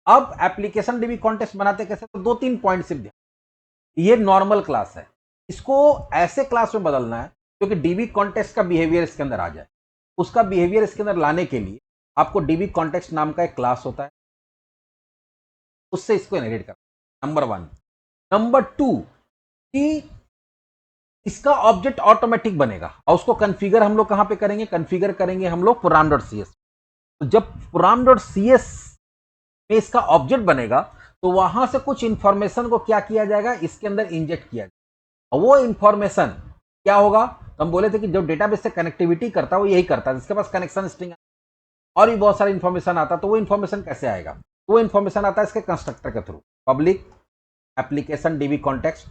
अब एप्लीकेशन डीबी कॉन्टेक्स्ट बनाते कैसे, तो 2-3 पॉइंट सिर्फ ध्यान। ये नॉर्मल क्लास है, इसको ऐसे क्लास में बदलना है क्योंकि डीबी कॉन्टेक्स्ट का बिहेवियर इसके अंदर आ जाए। उसका बिहेवियर इसके अंदर लाने के लिए आपको डीबी कॉन्टेक्स्ट नाम का एक क्लास होता है, उससे इसको इनहेरिट करना, नंबर 1। नंबर 2 कि इसका ऑब्जेक्ट ऑटोमेटिक बनेगा, और उसको कॉन्फ़िगर हम लोग कहां पे करेंगे, कॉन्फ़िगर करेंगे हम लोग program.cs। तो जब program.cs में इसका ऑब्जेक्ट बनेगा तो वहां से कुछ इंफॉर्मेशन को क्या किया जाएगा, इसके अंदर इंजेक्ट किया जाएगा। और वो इंफॉर्मेशन क्या होगा, तो हम बोले थे कि जो डेटाबेस से कनेक्टिविटी करता है वो यही करता है, जिसके पास कनेक्शन स्ट्रिंग और भी बहुत सारा इंफॉर्मेशन आता है। तो वो इंफॉर्मेशन कैसे आएगा, तो वो इंफॉर्मेशन आता है इसके कंस्ट्रक्टर के through, public application dB context.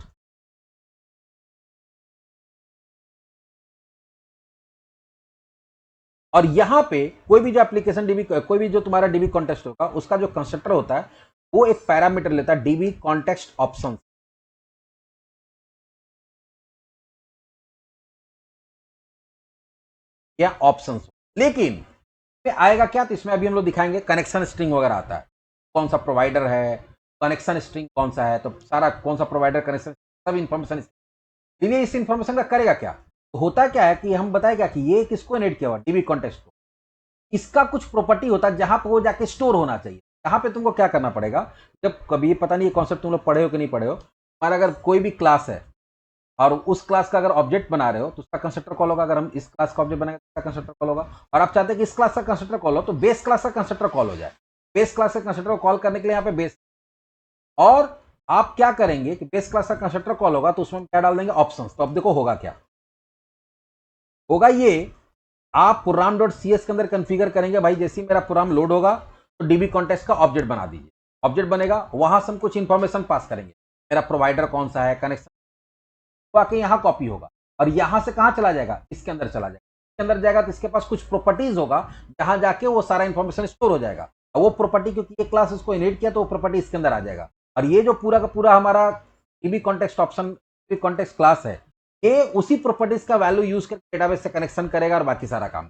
और यहां पे कोई भी जो एप्लीकेशन डीबी, कोई भी जो तुम्हारा डीबी कॉन्टेक्स्ट होगा, उसका जो कंस्ट्रक्टर होता है वो एक पैरामीटर लेता है, डीबी कॉन्टेक्स्ट ऑप्शन या ऑप्शंस। लेकिन आएगा क्या, तो इसमें अभी हम लोग दिखाएंगे कनेक्शन स्ट्रिंग वगैरह आता है, कौन सा प्रोवाइडर है, कनेक्शन स्ट्रिंग कौन सा है, तो सारा कौन सा प्रोवाइडर कनेक्शन, सब इंफॉर्मेशन। ये इस इंफॉर्मेशन का करेगा क्या, तो होता क्या है कि हम बताएगा कि ये किसको इनहेरिट किया हुआ, डीबी कॉन्टेक्स्ट को। इसका कुछ प्रॉपर्टी होता है जहां पर वो जाके स्टोर होना चाहिए। यहाँ पे तुमको क्या करना पड़ेगा, जब कभी पता नहीं ये कॉन्सेप्ट तुम लोग पढ़े हो कि नहीं पढ़े हो, हमारा अगर कोई भी क्लास है और उस क्लास का अगर ऑब्जेक्ट बना रहे हो तो उसका कंस्ट्रक्टर कॉल होगा। अगर हम इस क्लास का ऑब्जेक्ट बनाएंगे तो कंस्ट्रक्टर कॉल होगा, और आप चाहते हैं कि इस क्लास का कंस्ट्रक्टर कॉल हो तो बेस क्लास का कंस्ट्रक्टर कॉल हो जाए। बेस क्लास का कंस्ट्रक्टर कॉल करने के लिए यहाँ पे बेस, और आप क्या करेंगे कि बेस क्लास का कंस्ट्रक्टर कॉल होगा तो उसमें क्या डाल देंगे, ऑप्शंस। तो अब देखो होगा क्या, होगा ये, आप program.cs के अंदर कॉन्फ़िगर करेंगे, भाई जैसे ही मेरा प्रोग्राम लोड होगा तो डीबी कॉन्टेक्स्ट का ऑब्जेक्ट बना दीजिए। ऑब्जेक्ट बनेगा, वहां से हम कुछ इंफॉर्मेशन पास करेंगे, मेरा प्रोवाइडर कौन सा है, कनेक्शन, तो आके यहाँ कॉपी होगा, और यहां से कहां चला जाएगा, इसके अंदर चला जाएगा। इसके अंदर जाएगा तो इसके पास कुछ प्रॉपर्टीज होगा, जहां जाके वो सारा इंफॉर्मेशन स्टोर हो जाएगा। वो प्रॉपर्टी, क्योंकि ये क्लास इसको इनहेरिट किया तो वो प्रॉपर्टी इसके अंदर आ जाएगा। और ये जो पूरा का पूरा हमारा dB context option context class है, ये उसी प्रॉपर्टीज का वैल्यू यूज करके डेटाबेस से कनेक्शन करेगा और बाकी सारा काम।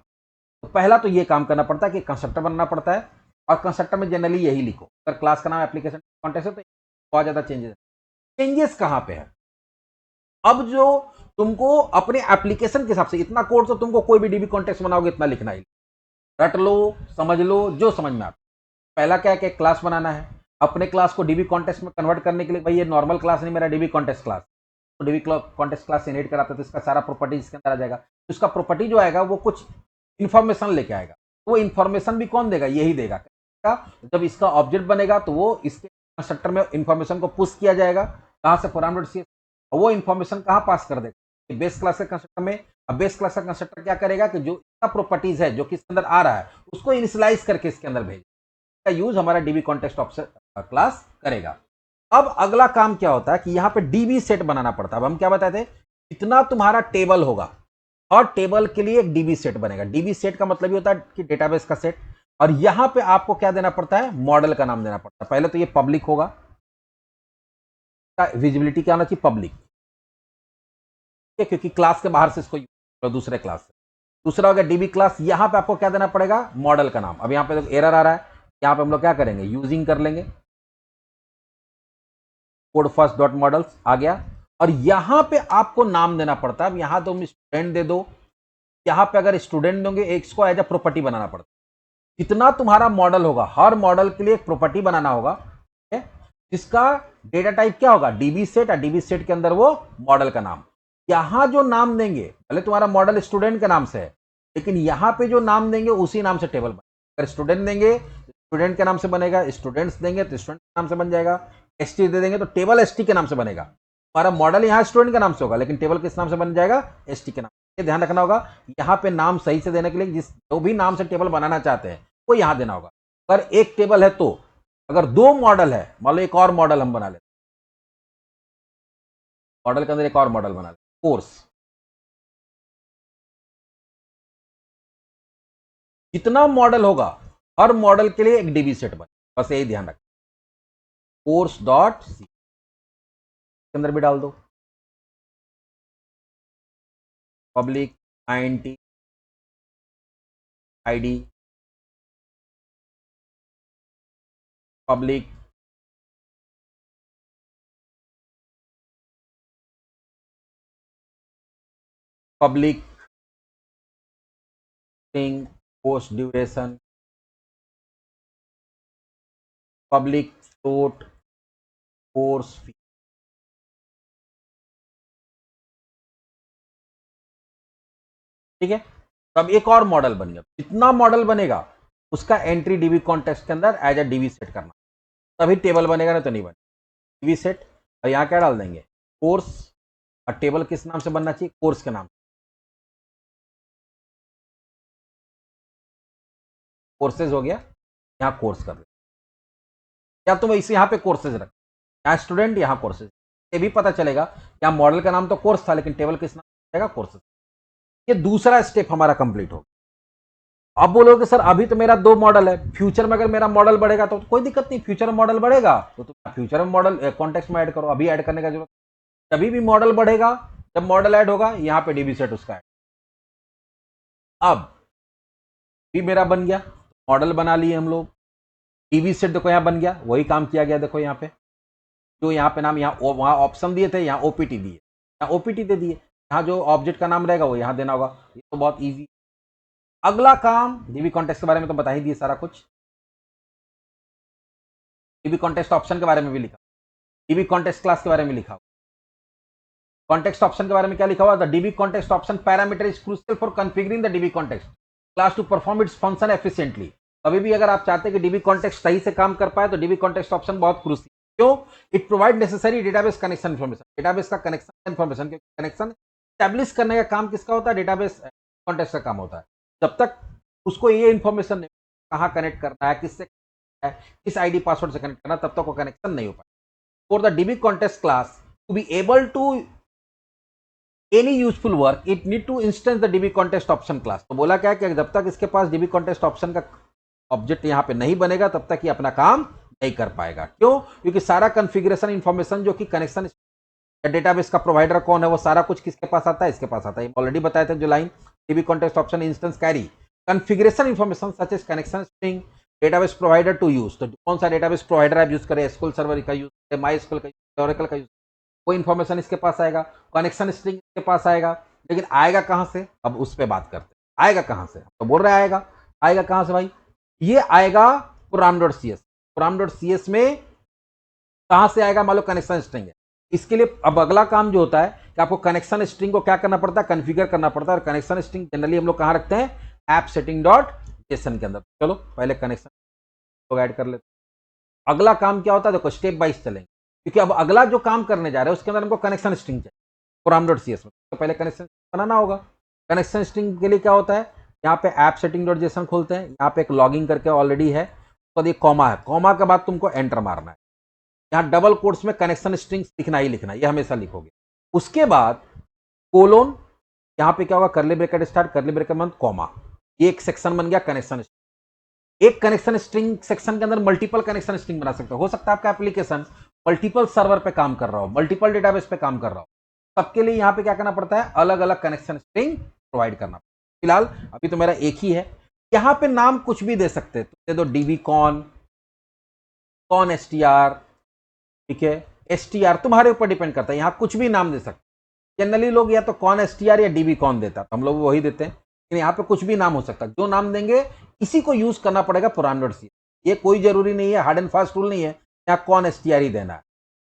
तो पहला तो ये काम करना पड़ता है कि कंस्ट्रक्टर बनना पड़ता है, और कंस्ट्रक्टर में जनरली यही लिखो, अगर क्लास का नाम एप्लीकेशन कॉन्टेक्स्ट है तो बहुत ज्यादा चेंजेस कहां पे है। अब जो तुमको अपने एप्लीकेशन के हिसाब से, इतना कोड तो तुमको कोई भी डीबी कॉन्टेक्स्ट बनाओगे इतना लिखना ही, रट लो, समझ लो, जो समझ में आता। पहला क्या है कि क्लास बनाना है, अपने क्लास को डीबी कॉन्टेक्स्ट में कन्वर्ट करने के लिए, भाई ये नॉर्मल क्लास नहीं, मेरा डीबी कॉन्टेक्स्ट क्लास, तो डीबी कॉन्टेक्स्ट क्लास इनहेरिट कराता है तो इसका सारा प्रॉपर्टी इसके अंदर आ जाएगा। तो इसका प्रॉपर्टी जो आएगा वो कुछ इंफॉर्मेशन लेके आएगा, वो इंफॉर्मेशन भी कौन देगा, यही देगा। जब इसका ऑब्जेक्ट बनेगा तो वो इसके कंस्ट्रक्टर में इंफॉर्मेशन को पुश किया जाएगा, कहां से, parameter, वो इंफॉर्मेशन कहां पास कर देगा, बेस क्लास के कंस्ट्रक्टर में। अब बेस क्लास का कंस्ट्रक्टर क्या करेगा कि जो इसका प्रॉपर्टीज है जो कि इसके अंदर आ रहा है उसको इनिशियलाइज करके इसके अंदर भेजेगा। का यूज हमारा डीबी कॉन्टेक्स्ट ऑप्शन क्लास करेगा। अब अगला काम क्या होता है कि यहां पे डीबी सेट बनाना पड़ता है। अब हम क्या बताए थे, इतना तुम्हारा टेबल होगा और टेबल के लिए एक डीबी सेट बनेगा। डीबी सेट का मतलब ये होता है कि डेटाबेस का सेट, और यहां पे आपको क्या देना पड़ता है, मॉडल का नाम देना पड़ता है। पहले तो ये पब्लिक होगा, विजिबिलिटी क्या होना चाहिए, पब्लिक, क्योंकि क्लास के बाहर से इसको यूज दूसरे क्लास से। दूसरा हो गया डीबी क्लास, यहां पे आपको क्या देना पड़ेगा, मॉडल का नाम। अब यहां पे तो एरर आ रहा है, यहां पे हम लोग क्या करेंगे, यूजिंग कर लेंगे, कोड फर्स्ट डॉट मॉडल्स आ गया। और यहां पे आपको नाम देना पड़ता है। अब यहां तुम स्टूडेंट दे दो, यहां पे अगर स्टूडेंट दोगे एक इसको एज अ प्रॉपर्टी बनाना पड़ता है। जितना तुम्हारा मॉडल होगा, हर मॉडल के लिए एक प्रॉपर्टी बनाना होगा, ठीक है, जिसका डेटा टाइप क्या होगा, डीबी सेट, और डीबी सेट के अंदर वो मॉडल का नाम। यहां जो नाम देंगे, भले तुम्हारा मॉडल स्टूडेंट के नाम से है, लेकिन यहां पे जो नाम देंगे उसी नाम से टेबल बनेगा। अगर स्टूडेंट देंगे स्टूडेंट के नाम से बनेगा, स्टूडेंट्स देंगे तो स्टूडेंट के नाम से बन जाएगा, एसटी दे देंगे तो टेबल एसटी के नाम से बनेगा। हमारा मॉडल यहाँ स्टूडेंट के नाम से होगा, लेकिन टेबल किस नाम से बन जाएगा, एसटी के नाम। ये ध्यान रखना होगा, यहाँ पे नाम सही से देने के लिए जिस जो भी नाम से टेबल बनाना चाहते हैं वो यहाँ देना होगा। अगर एक टेबल है तो, अगर दो मॉडल है, मान लो एक और मॉडल हम बना लेते, मॉडल के अंदर एक और मॉडल बना लेते, कोर्स, जितना मॉडल होगा हर मॉडल के लिए एक डीबी सेट बने, बस यही ध्यान रखना। कोर्स डॉट सी के अंदर भी डाल दो, public INT ID, public public string post duration, public float course fee. ठीक है, तब एक और मॉडल बन गया। जितना मॉडल बनेगा उसका एंट्री डीबी कॉन्टेक्स्ट के अंदर एज अ डीबी सेट करना, तभी टेबल बनेगा, ना तो नहीं बनेगा। डीबी सेट, और यहां क्या डाल देंगे, कोर्स, और टेबल किस नाम से बनना चाहिए, कोर्स के नाम। कोर्सेज हो गया, यहां कोर्स कर दे, या तुम इसे यहां पे कोर्सेज रख, यहाँ स्टूडेंट, यहाँ कोर्सेज, ये भी पता चलेगा यहाँ मॉडल का नाम तो कोर्स था लेकिन टेबल किस नाम से जाएगा, कोर्सेज। ये दूसरा स्टेप हमारा कंप्लीट हो। अब बोलोगे सर अभी तो मेरा दो मॉडल है, फ्यूचर में अगर मेरा मॉडल बढ़ेगा तो कोई दिक्कत नहीं, फ्यूचर में मॉडल बढ़ेगा तो तुम फ्यूचर में मॉडल कॉन्टेक्स्ट में ऐड करो, अभी ऐड करने का जरूरत, तभी भी मॉडल बढ़ेगा जब मॉडल ऐड होगा, यहाँ पे डीबी सेट उसका ऐड। अब भी मेरा बन गया, मॉडल बना लिए हम लोग, डीबी सेट देखो यहाँ बन गया, वही काम किया गया। देखो यहाँ पे जो यहाँ पे नाम, यहाँ वहां ऑप्शन दिए थे, यहाँ ओपीटी दिए, यहाँ ओपीटी दे दिए, यहाँ जो ऑब्जेक्ट का नाम रहेगा वो यहाँ देना होगा। ये तो बहुत ईजी। अगला काम, डीबी कॉन्टेक्स्ट के बारे में तो बता ही दिए सारा कुछ, डीबी कॉन्टेक्स्ट ऑप्शन के बारे में भी लिखा, डीबी कॉन्टेक्स्ट क्लास के बारे में लिखा। कॉन्टेक्स्ट ऑप्शन के बारे में क्या लिखा हुआ, the DB context option parameter is crucial for configuring the DB context class to perform its function efficiently. कभी भी अगर आप चाहते हैं कि डीबी कॉन्टेक्स्ट सही से काम कर पाए तो डीबी कॉन्टेक्स्ट ऑप्शन बहुत क्रूशियल। क्यों, it provide necessary database connection information, database का कनेक्शन इन्फॉर्मेशन, कनेक्शन स्टैब्लिश करने का काम किसका होता है, डेटाबेस कॉन्टेक्स्ट का काम होता है। जब तक उसको ये इन्फॉर्मेशन नहीं, कहाँ कनेक्ट करना है, किससे है, किस आईडी पासवर्ड से कनेक्ट करना, तब तक वो कनेक्शन नहीं हो पाए। For the DB context class to be able to any useful work it need to instance the db context option class। तो बोला क्या कि जब तक इसके पास db context option का ऑब्जेक्ट यहाँ पे नहीं बनेगा तब तक ये अपना काम नहीं कर पाएगा। क्यों? क्योंकि सारा कॉन्फ़िगरेशन इंफॉर्मेशन जो कि कनेक्शन डेटाबेस का प्रोवाइडर कौन है वो सारा कुछ किसके पास आता है, इसके पास आता है। ऑलरेडी बताया था जो line DB context option instance carry configuration information such as connection string database provider to use. तो कौन सा डेटाबेस प्रोवाइडर आप यूज करें, एसक्यूएल सर्वर का यूज करें, माई एसक्यूएल का यूज, ओरेकल का यूज, वो इन्फॉर्मेशन इसके पास आएगा, कनेक्शन स्ट्रिंग इसके पास आएगा। लेकिन आएगा कहां से, अब उस पर बात करते हैं। आएगा कहां से, तो बोल रहे आएगा, आएगा कहां से भाई, ये आएगा program.cs। program.cs में कहां से आएगा, मान लो कनेक्शन स्ट्रिंग है। इसके लिए अब अगला काम जो होता है कि आपको कनेक्शन स्ट्रिंग को क्या करना पड़ता है, कॉन्फ़िगर करना पड़ता है। और कनेक्शन स्ट्रिंग जनरली हम लोग कहां रखते हैं, ऐप सेटिंग डॉट जेसन के अंदर। चलो पहले कनेक्शन को ऐड कर लेते हैं। अगला काम क्या होता है, देखो स्टेप बाइज चलेंगे, क्योंकि अब अगला जो काम करने जा रहे हैं उसके अंदर हमको कनेक्शन स्ट्रिंग चाहिए program.cs में। तो पहले कनेक्शन बनाना होगा। कनेक्शन स्ट्रिंग के लिए क्या होता है, यहाँ पे ऐप सेटिंग डॉट जेसन खोलते हैं, यहाँ पे एक लॉगिंग करके ऑलरेडी है, तो ये कॉमा है, कॉमा के बाद तुमको एंटर मारना है। यहाँ डबल कोट्स में कनेक्शन स्ट्रिंग लिखना ही लिखना है, ये हमेशा लिखोगे। उसके बाद कोलोन, यहाँ पे क्या होगा, करली ब्रैकेट स्टार्ट, करली ब्रैकेट बंद, कॉमा, ये एक सेक्शन बन गया कनेक्शन स्ट्रिंग। एक कनेक्शन स्ट्रिंग सेक्शन के अंदर मल्टीपल कनेक्शन स्ट्रिंग बना सकते हो सकता है आपका एप्लीकेशन मल्टीपल सर्वर पे काम कर रहा हो, मल्टीपल डेटाबेस पे काम कर रहा हो, सबके लिए यहाँ पे क्या करना पड़ता है, अलग अलग कनेक्शन स्ट्रिंग प्रोवाइड करना पड़ता है। फिलहाल अभी तो मेरा एक ही है। यहाँ पे नाम कुछ भी दे सकते हैं, तो दे दो डीबी कॉन, कॉन एसटीआर, ठीक है, एसटीआर तुम्हारे ऊपर डिपेंड करता है, यहाँ कुछ भी नाम दे सकते हैं। जनरली लोग या तो कॉन एसटीआर या डीबी कॉन देता है, तो हम लोग वही देते हैं, लेकिन यहाँ पे कुछ भी नाम हो सकता है। जो नाम देंगे इसी को यूज करना पड़ेगा program.cs। ये कोई जरूरी नहीं है, हार्ड एंड फास्ट रूल नहीं है यहाँ कॉन एसटीआर ही देना है,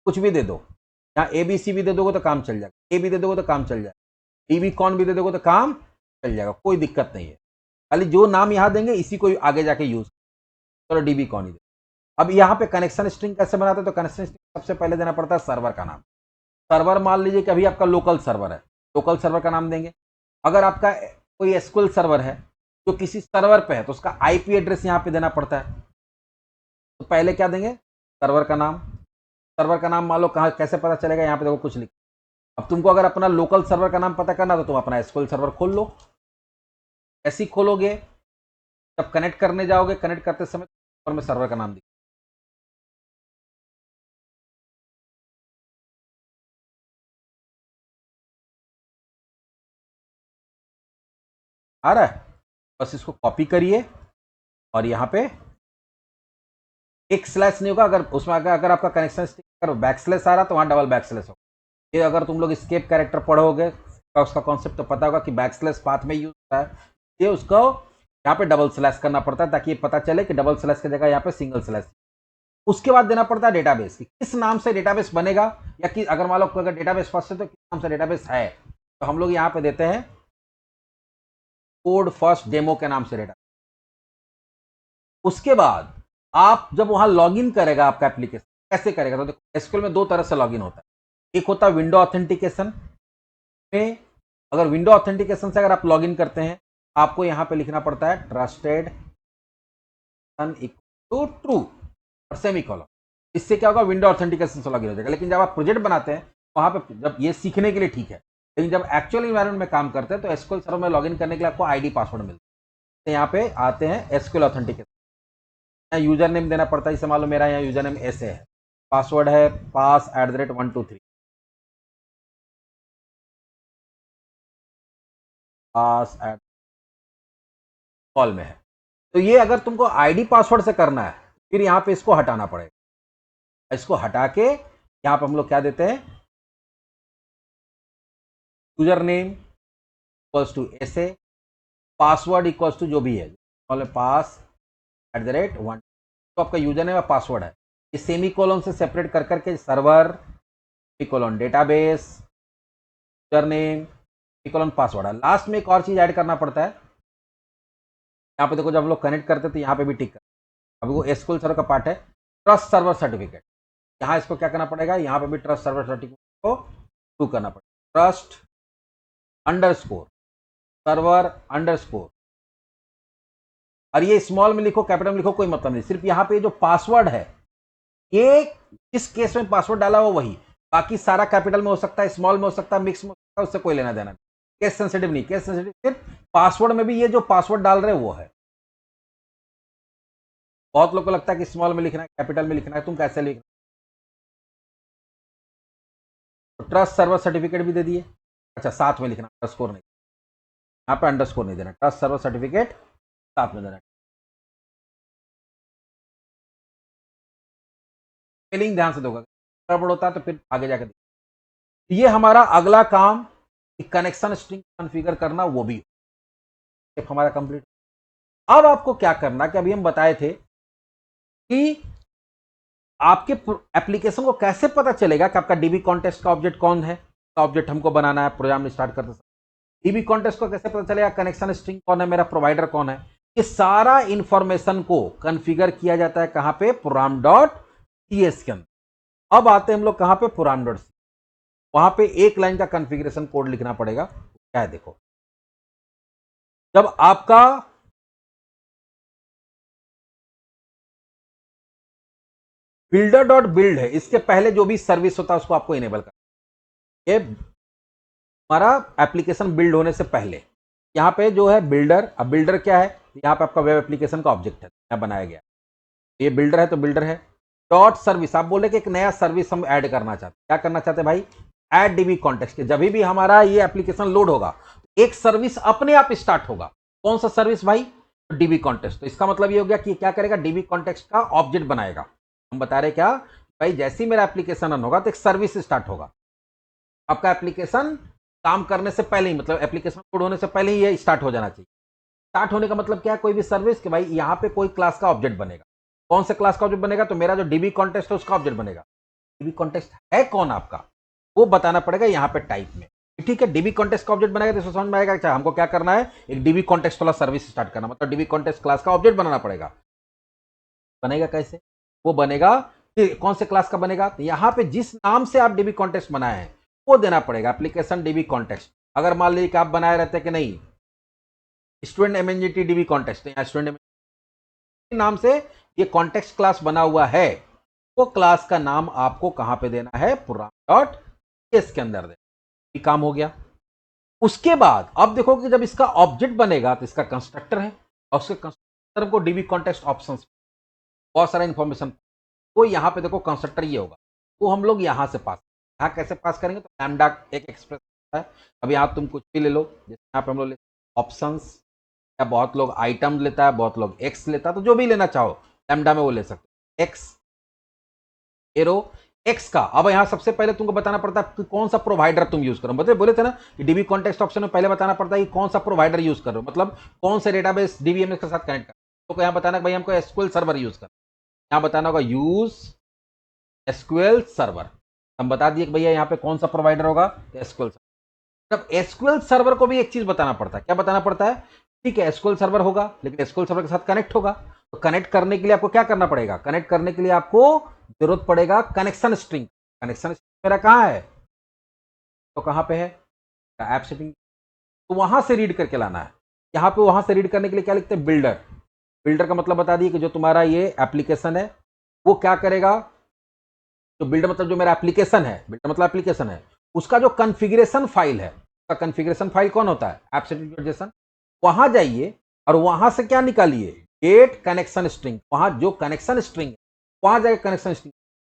कुछ भी दे दो। यहाँ एबीसी भी दे दोगे तो काम चल जाएगा, ए भी दे दोगे तो काम चल जाएगा, डीबी कॉन भी दे दोगे तो काम चल जाएगा, कोई दिक्कत नहीं है। खाली जो नाम यहाँ देंगे इसी को आगे जाके यूज, चलो डीबी कॉन ही दे। अब यहाँ पे कनेक्शन स्ट्रिंग कैसे बनाते हैं, तो कनेक्शन स्ट्रिंग सबसे पहले देना पड़ता है सर्वर का नाम। सर्वर मान लीजिए कि अभी आपका लोकल सर्वर है, लोकल सर्वर का नाम देंगे। अगर आपका कोई एसक्यूएल सर्वर है जो किसी सर्वर पे है तो उसका आईपी एड्रेस यहाँ पे देना पड़ता है। तो पहले क्या देंगे, सर्वर का नाम। सर्वर का नाम मान लो कहाँ, कैसे पता चलेगा, यहाँ पे देखो कुछ लिख। अब तुमको अगर अपना लोकल सर्वर का नाम पता करना तो तुम अपना एसक्यूएल सर्वर खोल लो। ऐसे ही खोलोगे, जब कनेक्ट करने जाओगे, कनेक्ट करते समय ऊपर में सर्वर का नाम दिख आ रहा है। बस इसको कॉपी करिए और यहाँ पे एक स्लैश नहीं होगा, अगर उसमें अगर आपका कनेक्शन अगर बैक स्लैश आ रहा तो वहाँ डबल बैक स्लैश होगा। ये अगर तुम लोग स्केप कैरेक्टर पढ़ोगे तो उसका कॉन्सेप्ट तो पता होगा कि बैक स्लैश पाथ में यूज होता है। ये उसको यहाँ पे डबल स्लैश करना पड़ता है ताकि ये पता चले कि डबल स्लैश की जगह यहाँ पे सिंगल स्लैश। उसके बाद देना पड़ता है डेटाबेस, कि किस नाम से डेटाबेस बनेगा, या कि अगर मान लो अगर डेटाबेस फर्स्ट है तो किस नाम से डेटाबेस है। तो हम लोग यहाँ पे देते हैं कोड फर्स्ट डेमो के नाम से डेटा। उसके बाद आप जब वहां लॉगिन करेगा आपका एप्लीकेशन, कैसे करेगा, तो देखो एसक्यूएल में दो तरह से लॉगिन होता है। एक होता है विंडो ऑथेंटिकेशन में, अगर विंडो ऑथेंटिकेशन से अगर आप लॉगिन करते हैं आपको यहां पे लिखना पड़ता है ट्रस्टेड इक्वल टू ट्रू और सेमीकोलन। इससे क्या होगा, विंडो ऑथेंटिकेशन से लॉगिन हो जाएगा। लेकिन जब आप प्रोजेक्ट बनाते हैं वहां पे, जब ये सीखने के लिए ठीक है, लेकिन जब एक्चुअल इन्वायरमेंट में काम करते हैं तो एसक्यूएल सर्वर में लॉगिन करने के लिए आपको आईडी पासवर्ड मिलता है। तो यहाँ पे आते हैं एसक्यूएल ऑथेंटिकेशन, यूजर नेम देना पड़ता है। इसे मान लो मेरा यहाँ यूजर नेम ऐसे है, पासवर्ड है pass@123, पास एट कॉल में है। तो ये अगर तुमको आईडी पासवर्ड से करना है फिर यहाँ पे इसको हटाना पड़ेगा। इसको हटा के यहाँ पे हम लोग क्या देते हैं, यूजर नेम इक्वल्स टू ऐसे, पासवर्ड इक्वल्स टू जो भी है, pass@1, तो आपका यूजर नेम और पासवर्ड है। ये सेमी कोलन से सेपरेट कर करके server colon database user name colon password है। लास्ट में एक और चीज ऐड करना पड़ता है। यहाँ पे देखो जब हम लोग कनेक्ट करते तो यहाँ पे भी टिक कर, अभी वो एसक्यूएल सर्वर का पार्ट है, ट्रस्ट सर्वर सर्टिफिकेट। यहाँ इसको क्या करना पड़ेगा, यहाँ पे भी ट्रस्ट सर्वर सर्टिफिकेट को ट्रू करना पड़ेगा, ट्रस्ट अंडरस्कोर सर्वर अंडरस्कोर। और ये स्मॉल में लिखो कैपिटल में लिखो कोई मतलब नहीं, सिर्फ यहाँ पे जो पासवर्ड है ये इस केस में पासवर्ड डाला हो वही, बाकी सारा कैपिटल में हो सकता है, स्मॉल में हो सकता है, मिक्स में हो सकता है, उससे कोई लेना देना नहीं। केस सेंसिटिव नहीं, केस सेंसिटिव सिर्फ पासवर्ड में भी ये जो पासवर्ड डाल रहे हैं वो है। बहुत लोग को लगता है कि स्मॉल में लिखना है, कैपिटल में लिखना है, तुम कैसे लिखना? तो ट्रस्ट सर्वर सर्टिफिकेट भी दे दिए। अच्छा, साथ में लिखना, अंडरस्कोर नहीं, यहाँ पे अंडरस्कोर नहीं देना, ट्रस्ट सर्वर सर्टिफिकेट साथ में देना। स्पेलिंग ध्यान से दोगे, गड़बड़ होता है तो फिर आगे जाकर ये हमारा अगला काम कनेक्शन स्ट्रिंग कॉन्फ़िगर करना, वो भी हमारा कंप्लीट। अब आपको क्या करना कि अभी हम बताए थे कि आपके एप्लीकेशन को कैसे पता चलेगा कि आपका डीबी कॉन्टेस्ट का ऑब्जेक्ट कौन है, ऑब्जेक्ट हमको बनाना है प्रोग्राम स्टार्ट करते समय। डीबी कॉन्टेस्ट को कैसे पता चलेगा, कनेक्शन स्ट्रिंग कौन है, मेरा प्रोवाइडर कौन है, ये सारा इंफॉर्मेशन को कॉन्फ़िगर किया जाता है कहां पे, प्रोग्राम डॉट टीएस के अंदर। अब आते हैं हम लोग कहां पे, प्रोग्राम डॉट सी। वहां पे एक लाइन का कॉन्फ़िगरेशन कोड लिखना पड़ेगा। क्या है देखो, जब आपका बिल्डर डॉट बिल्ड है, इसके पहले जो भी सर्विस होता है उसको आपको इनेबल करना। ये हमारा एप्लीकेशन बिल्ड होने से पहले यहां पे जो है बिल्डर, अब बिल्डर क्या है, यहां पे आपका वेब एप्लीकेशन का ऑब्जेक्ट है, यहां बनाया गया, ये बिल्डर है तो बिल्डर है। डॉट सर्विस, आप बोले कि एक नया सर्विस हम ऐड करना चाहते हैं, क्या करना चाहते हैं भाई, ऐड डीबी कॉन्टेक्स्ट के। जब भी हमारा ये एप्लीकेशन लोड होगा एक सर्विस अपने आप स्टार्ट होगा। कौन सा सर्विस भाई, डीबी कॉन्टेक्स्ट। तो इसका मतलब ये हो गया कि क्या करेगा, डीबी कॉन्टेक्स्ट का ऑब्जेक्ट बनाएगा। हम बता रहे क्या भाई, जैसे ही मेरा एप्लीकेशन रन होगा तो एक सर्विस स्टार्ट होगा। आपका एप्लीकेशन काम करने से पहले ही, मतलब एप्लीकेशन लोड होने से पहले ही ये स्टार्ट हो जाना चाहिए। स्टार्ट होने का मतलब क्या है, कोई भी सर्विस कि भाई यहाँ पे कोई क्लास का ऑब्जेक्ट बनेगा। कौन से क्लास का ऑब्जेक्ट बनेगा, तो मेरा जो डीबी कॉन्टेक्स्ट है उसका ऑब्जेक्ट बनेगा। डीबी कॉन्टेक्स्ट है कौन आपका, वो बताना पड़ेगा यहाँ पे टाइप में। ठीक है, डीबी कॉन्टेक्स्ट का ऑब्जेक्ट बनाएगा तो समझ में आएगा अच्छा हमको क्या करना है, एक डीबी कॉन्टेक्स्ट वाला सर्विस स्टार्ट करना, मतलब डीबी कॉन्टेक्स्ट क्लास का ऑब्जेक्ट बनाना पड़ेगा। बनेगा कैसे, वो बनेगा कौन से क्लास का बनेगा, तो यहाँ पे जिस नाम से आप डीबी कॉन्टेक्स्ट बनाए हैं वो देना पड़ेगा, एप्लीकेशन डीबी कॉन्टेक्स्ट। अगर मान लीजिए कि आप बनाए रहते कि नहीं स्टूडेंट एमएनजीटी डीबी कॉन्टेक्स्ट, या स्टूडेंट नाम से ये कॉन्टेक्स्ट क्लास बना हुआ है, वो क्लास का नाम आपको कहां पे देना है, प्रोग्राम डॉट केस के अंदर देना। ये काम हो गया। उसके बाद अब देखो कि जब इसका ऑब्जेक्ट बनेगा तो इसका कंस्ट्रक्टर है, और उसके कंस्ट्रक्टर को डीबी कॉन्टेक्स्ट ऑप्शन बहुत सारा इंफॉर्मेशन, वो यहां पे देखो कंस्ट्रक्टर ये होगा, वो हम लोग यहां से पास, यहां कैसे पास करेंगे, तो लैम्डा एक एक्सप्रेस है। अब यहां तुम कुछ भी ले लो, जैसे यहां पे हम लोग ऑप्शंस, या बहुत लोग आइटम लेता है, बहुत लोग एक्स लेता है, तो जो भी लेना चाहो लैम्डा में वो ले सकते। एक्स एरो एक्स का, अब यहां सबसे पहले तुमको बताना पड़ता है कि कौन सा प्रोवाइडर तुम यूज करो, मतलब बोले थे ना कि डीबी कॉन्टेक्स्ट ऑप्शन में पहले बताना पड़ता है कि कौन सा प्रोवाइडर यूज करो, मतलब कौन से डेटाबेस डीबीएमएस के साथ कनेक्ट कर। तो यहां बताना भाई हमको एसक्यूएल सर्वर यूज करना, यहां बताना होगा यूज एसक्यूएल सर्वर। हम बता दिए कि भैया यहाँ पे कौन सा प्रोवाइडर होगा, एसक्यूएल सर्वर। तब एसक्यूएल सर्वर को भी एक चीज बताना पड़ता है, क्या बताना पड़ता है, ठीक है एसक्यूएल सर्वर होगा लेकिन एसक्यूएल सर्वर के साथ कनेक्ट होगा, तो कनेक्ट करने के लिए आपको क्या करना पड़ेगा, कनेक्ट करने के लिए आपको जरूरत पड़ेगा कनेक्शन स्ट्रिंग। कनेक्शन स्ट्रिंग मेरा कहां है, तो कहां पे है, ऐप सेटिंग, तो वहां से रीड करके लाना है। यहां पे वहां से रीड करने के लिए क्या लिखते हैं, बिल्डर। बिल्डर का मतलब बता दिए कि जो तुम्हारा ये एप्लीकेशन है वो क्या करेगा, तो बिल्डर मतलब जो मेरा एप्लीकेशन है, बिल्डर मतलब एप्लीकेशन है, उसका जो कॉन्फ़िगरेशन फाइल है, उसका कॉन्फ़िगरेशन फाइल कौन होता है, ऐप सेटिंग। वहां जाइए और वहां से क्या निकालिए, गेट कनेक्शन स्ट्रिंग। वहां जो कनेक्शन स्ट्रिंग है वहां जाएगा कनेक्शन स्ट्रिंग।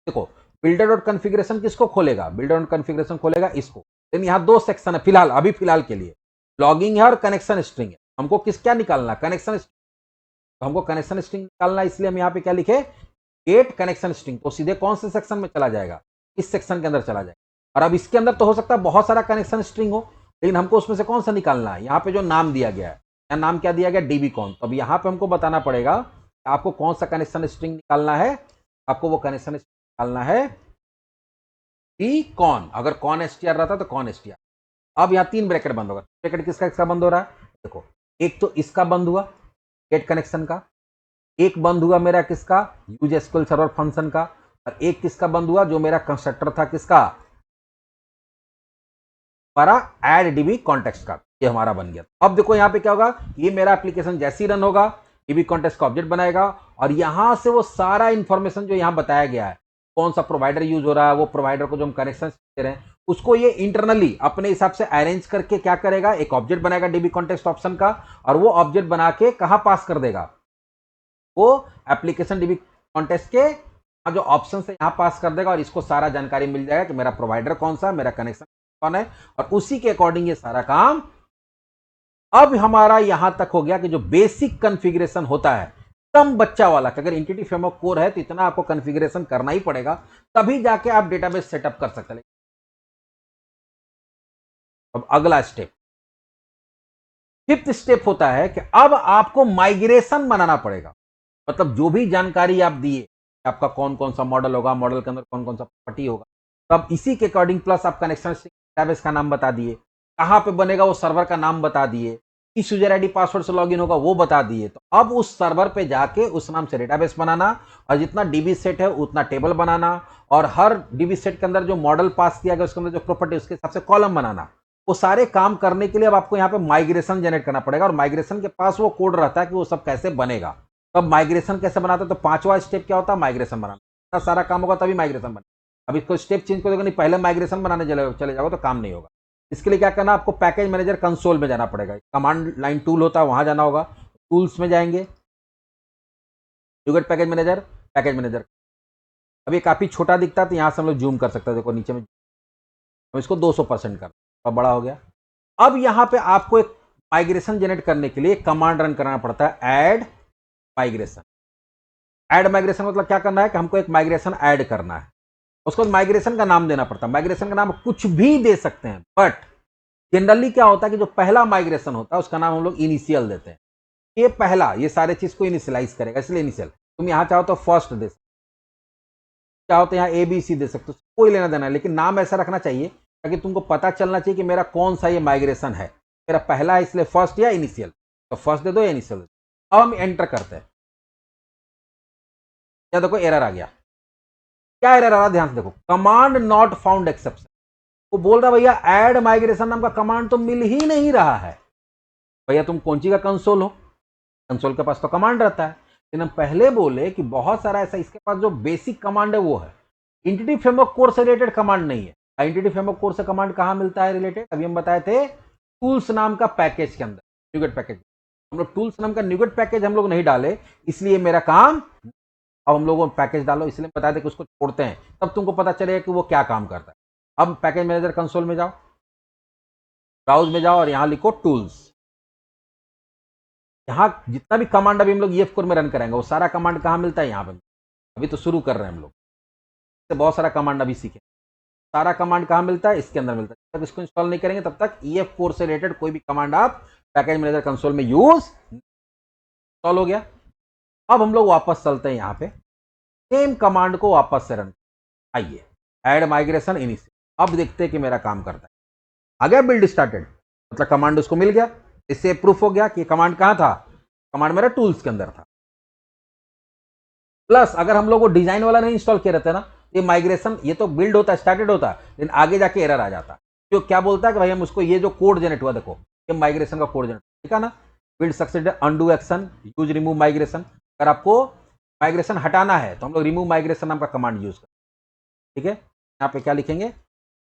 देखो बिल्डर डॉट कॉन्फ़िगरेशन किसको खोलेगा, बिल्डर डॉट कॉन्फ़िगरेशन खोलेगा इसको। लेकिन यहां दो सेक्शन है फिलहाल, अभी फिलहाल के लिए लॉगिंग है और कनेक्शन स्ट्रिंग है। हमको किस क्या निकालना, कनेक्शन, तो हमको कनेक्शन स्ट्रिंग निकालना, इसलिए हम यहां पे क्या लिखे, गेट कनेक्शन स्ट्रिंग। तो सीधे कौन से सेक्शन में चला जाएगा, इस सेक्शन के अंदर चला जाएगा। और अब इसके अंदर तो हो सकता है बहुत सारा कनेक्शन स्ट्रिंग हो, लेकिन हमको उसमें से कौन सा निकालना है, यहाँ पे जो नाम दिया गया है, यहाँ नाम क्या दिया गया, डीबी कॉन। तो अब यहाँ पे हमको बताना पड़ेगा आपको कौन सा कनेक्शन स्ट्रिंग निकालना है, आपको वो कनेक्शन स्ट्रिंग निकालना है डी कॉन। अगर कॉन एसटीआर रहता तो कॉन एसटीआर। अब यहाँ तीन ब्रैकेट बंद होगा, ब्रैकेट किसका किसका बंद हो रहा है, देखो एक तो इसका बंद हुआ गेट कनेक्शन का, एक बंद हुआ मेरा किसका, यूज एसक्यूएल सर्वर फंक्शन का, और एक किसका बंद हुआ, जो मेरा कंस्ट्रक्टर था किसका, हमारा ऐड डीबी कॉन्टेक्स्ट का, ये हमारा बन गया। अब देखो यहाँ पे क्या होगा, ये मेरा एप्लीकेशन जैसे ही रन होगा डीबी कॉन्टेक्स्ट का ऑब्जेक्ट बनाएगा, और यहां से वो सारा इंफॉर्मेशन जो यहां बताया गया है, कौन सा प्रोवाइडर यूज हो रहा है, वो प्रोवाइडर को जो हम कनेक्शन दे रहे हैं उसको ये इंटरनली अपने हिसाब से अरेंज करके क्या करेगा, एक ऑब्जेक्ट बनाएगा डीबी कॉन्टेक्स्ट ऑप्शन का, और वो ऑब्जेक्ट बना के कहां पास कर देगा, वो एप्लीकेशन डीबी कॉन्टेस्ट के जो ऑप्शन है यहाँ पास कर देगा और इसको सारा जानकारी मिल जाएगा कि मेरा प्रोवाइडर कौन सा, मेरा कनेक्शन कौन है, और उसी के अकॉर्डिंग ये सारा काम। अब हमारा यहां तक हो गया कि जो बेसिक कॉन्फ़िगरेशन होता है कम बच्चा वाला, कि अगर एंटिटी फ्रेमवर्क कोर है तो इतना आपको कॉन्फ़िगरेशन करना ही पड़ेगा, तभी जाके आप डेटाबेस सेटअप कर सकते हैं। अब अगला स्टेप, फिफ्थ स्टेप होता है कि अब आपको माइग्रेशन बनाना पड़ेगा। मतलब जो भी जानकारी आप दिए, आपका कौन कौन सा मॉडल होगा, मॉडल के अंदर कौन कौन सा प्रॉपर्टी होगा, तो अब इसी के अकॉर्डिंग प्लस आप कनेक्शन डेटाबेस का नाम बता दिए, कहां पे बनेगा वो सर्वर का नाम बता दिए, किस यूजर आईडी पासवर्ड से लॉगिन होगा वो बता दिए। तो अब उस सर्वर पे जाके उस नाम से डेटाबेस बनाना, और जितना डीबी सेट है उतना टेबल बनाना, और हर डीबी सेट के अंदर जो मॉडल पास किया गया उसके अंदर जो प्रॉपर्टी उसके हिसाब से कॉलम बनाना। वो सारे काम करने के लिए अब आपको यहाँ पे माइग्रेशन जनरेट करना पड़ेगा, और माइग्रेशन के पास वो कोड रहता है कि वो सब कैसे बनेगा। तो अब माइग्रेशन कैसे बनाते हैं, तो पांचवा स्टेप क्या होता है, माइग्रेशन बनाना। इतना सारा काम होगा तभी माइग्रेशन बने। अब इसको स्टेप चेंज कर दोगे, नहीं पहले माइग्रेशन बनाने चले जाओगे तो काम नहीं होगा। इसके लिए क्या करना, आपको पैकेज मैनेजर कंसोल में जाना पड़ेगा, कमांड लाइन टूल होता है वहां जाना होगा, टूल्स में जाएंगे, यूगेट पैकेज मैनेजर, पैकेज मैनेजर। अब ये काफी छोटा दिखता है तो यहां से हम लोग जूम कर सकते हैं, देखो नीचे में हम इसको 200% कर, अब बड़ा हो गया। अब यहां पे आपको एक माइग्रेशन जनरेट करने के लिए कमांड रन करना पड़ता है, ऐड माइग्रेशन। ऐड माइग्रेशन मतलब क्या करना है कि हमको एक माइग्रेशन ऐड करना है, उसको माइग्रेशन का नाम देना पड़ता है। माइग्रेशन का नाम कुछ भी दे सकते हैं, बट जनरली क्या होता है कि जो पहला माइग्रेशन होता है उसका नाम हम लोग इनिशियल देते हैं। ये पहला, ये सारे चीज को इनिशियलाइज करेगा, इसलिए इनिशियल। तुम यहां चाहो तो फर्स्ट दे सकते, चाहो तो यहाँ ABC दे सकते हो, कोई लेना देना है, लेकिन नाम ऐसा रखना चाहिए ताकि तुमको पता चलना चाहिए कि मेरा कौन सा ये माइग्रेशन है, मेरा पहला है इसलिए फर्स्ट या इनिशियल, तो फर्स्ट दे दो या इनिशियल। अब हम एंटर करते हैं, या देखो एरर आ गया। क्या एरर आ रहा, ध्यान से देखो, कमांड नॉट फाउंड एक्सेप्शन। वो बोल रहा भैया ऐड माइग्रेशन नाम का कमांड तो मिल ही नहीं रहा है। भैया तुम कौन सी का कंसोल हो, कंसोल के पास तो कमांड रहता है। लेकिन हम पहले बोले कि बहुत सारा ऐसा, इसके पास जो बेसिक कमांड है वो है, एंटिटी फ्रेमवर्क कोर से रिलेटेड कमांड नहीं है। एंटिटी फ्रेमवर्क कोर से कमांड कहां मिलता है रिलेटेड, अभी हम बताए थे टूल्स नाम का पैकेज के अंदर, न्यूगेट पैकेज। हम लोग टूल्स नाम का न्यूगेट पैकेज हम लोग नहीं डाले, इसलिए मेरा काम, अब हम लोग पैकेज डालो इसलिए बताया था कि उसको छोड़ते हैं, तब तुमको पता चलेगा कि वो क्या काम करता है। अब पैकेज मैनेजर कंसोल में जाओ, ब्राउज में जाओ और यहां लिखो टूल्स। यहां जितना भी कमांड अभी हम लोग EF कोर में रन करेंगे वो सारा कमांड कहां मिलता है, यहां पे। अभी तो शुरू कर रहे हैं हम लोग, इससे बहुत सारा कमांड अभी सीखे। सारा कमांड कहां मिलता है, इसके अंदर मिलता है। जब तक इसको इंस्टॉल नहीं करेंगे तब तक EF कोर से रिलेटेड कोई भी कमांड आप पैकेज मैनेजर कंसोल में यूज, इंस्टॉल हो गया। अब हम लोग वापस चलते हैं यहां पे, सेम कमांड को वापस से रन, आइए ऐड माइग्रेशन इनिशियल। अब देखते हैं कि मेरा काम करता है। आ गया बिल्ड स्टार्टेड, मतलब कमांड उसको मिल गया, इससे प्रूफ हो गया कि कमांड कहां था, कमांड मेरा टूल्स के अंदर था। प्लस अगर हम लोग वो डिजाइन वाला नहीं इंस्टॉल किए रहते ना, ये माइग्रेशन, ये तो बिल्ड होता है, स्टार्टेड होता है, लेकिन आगे जाके एरर आ जाता। जो क्या बोलता है कि भाई हम उसको, ये जो कोड जनरेट हुआ देखो, ये माइग्रेशन का कोड जनरेट, ठीक है ना, build successful, undo action, use remove migration. अगर आपको माइग्रेशन हटाना है तो हम लोग रिमूव माइग्रेशन नाम का कमांड यूज करें, ठीक है। यहाँ पे क्या लिखेंगे,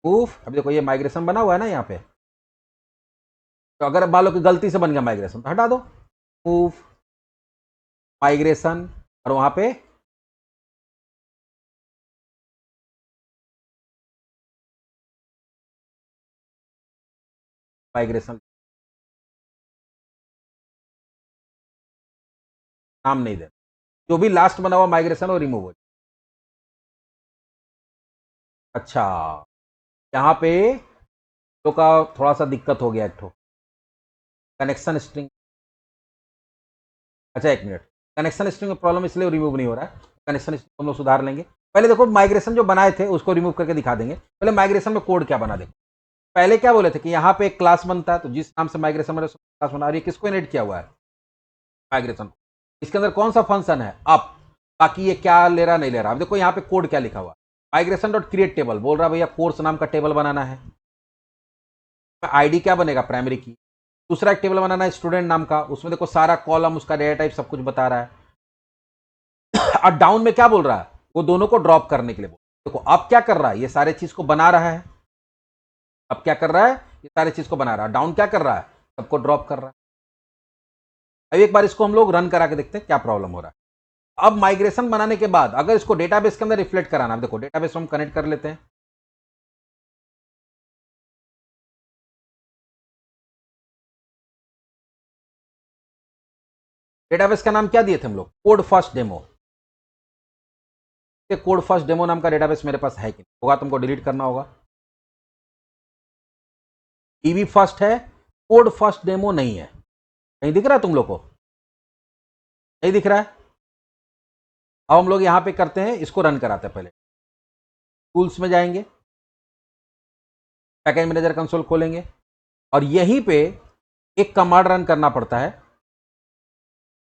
मूव। अब देखो ये माइग्रेशन बना हुआ है ना यहाँ पे, तो अगर मान लो कि गलती से बन गया माइग्रेशन तो हटा दो, मूव माइग्रेशन, और वहां पे माइग्रेशन नाम नहीं देना, जो भी लास्ट बना हुआ माइग्रेशन वो रिमूव हो जाए। अच्छा, यहाँ पे तो का थोड़ा सा दिक्कत हो गया, एक ठो कनेक्शन स्ट्रिंग। अच्छा एक मिनट, कनेक्शन स्ट्रिंग में प्रॉब्लम इसलिए रिमूव नहीं हो रहा है, कनेक्शन स्ट्रिंग हम लोग सुधार लेंगे। पहले देखो माइग्रेशन जो बनाए थे उसको रिमूव करके दिखा देंगे। पहले माइग्रेशन में कोड क्या बना, देखो पहले क्या बोले थे कि यहाँ पे एक क्लास बनता है, तो जिस नाम से माइग्रेशन में क्लास बना, और ये किसको इनहेरिट किया हुआ है, माइग्रेशन। इसके अंदर कौन सा फंक्शन है, अप, बाकी ये क्या ले रहा नहीं ले रहा। अब देखो यहाँ पे कोड क्या लिखा हुआ, माइग्रेशन डॉट क्रिएट टेबल, बोल रहा भैया कोर्स नाम का टेबल बनाना है। आईडी क्या बनेगा, प्राइमरी की। दूसरा एक टेबल बनाना है स्टूडेंट नाम का, उसमें देखो सारा कॉलम, उसका डेटा टाइप सब कुछ बता रहा है। और डाउन में क्या बोल रहा है, वो दोनों को ड्रॉप करने के लिए बोल। देखो अब क्या कर रहा है, ये सारे चीज को बना रहा है। अब क्या कर रहा है, ये सारे चीज को बना रहा है। डाउन क्या कर रहा है, सबको ड्रॉप कर रहा है। अब एक बार इसको हम लोग रन करा के देखते हैं क्या प्रॉब्लम हो रहा है। अब माइग्रेशन बनाने के बाद अगर इसको डेटाबेस के अंदर रिफ्लेक्ट कराना, देखो डेटाबेस हम कनेक्ट कर लेते हैं। डेटाबेस का नाम क्या दिए थे हम लोग? Code first demo. Code first demo नाम का डेटाबेस मेरे पास है कि नहीं? होगा, तुमको डिलीट करना होगा। ईवी फर्स्ट है, कोड फर्स्ट डेमो नहीं है। कहीं दिख रहा है तुम लोग को? नहीं दिख रहा है? अब हम लोग यहां पे करते हैं, इसको रन कराते हैं। पहले टूल्स में जाएंगे, पैकेज मैनेजर कंसोल खोलेंगे और यहीं पे एक कमांड रन करना पड़ता है।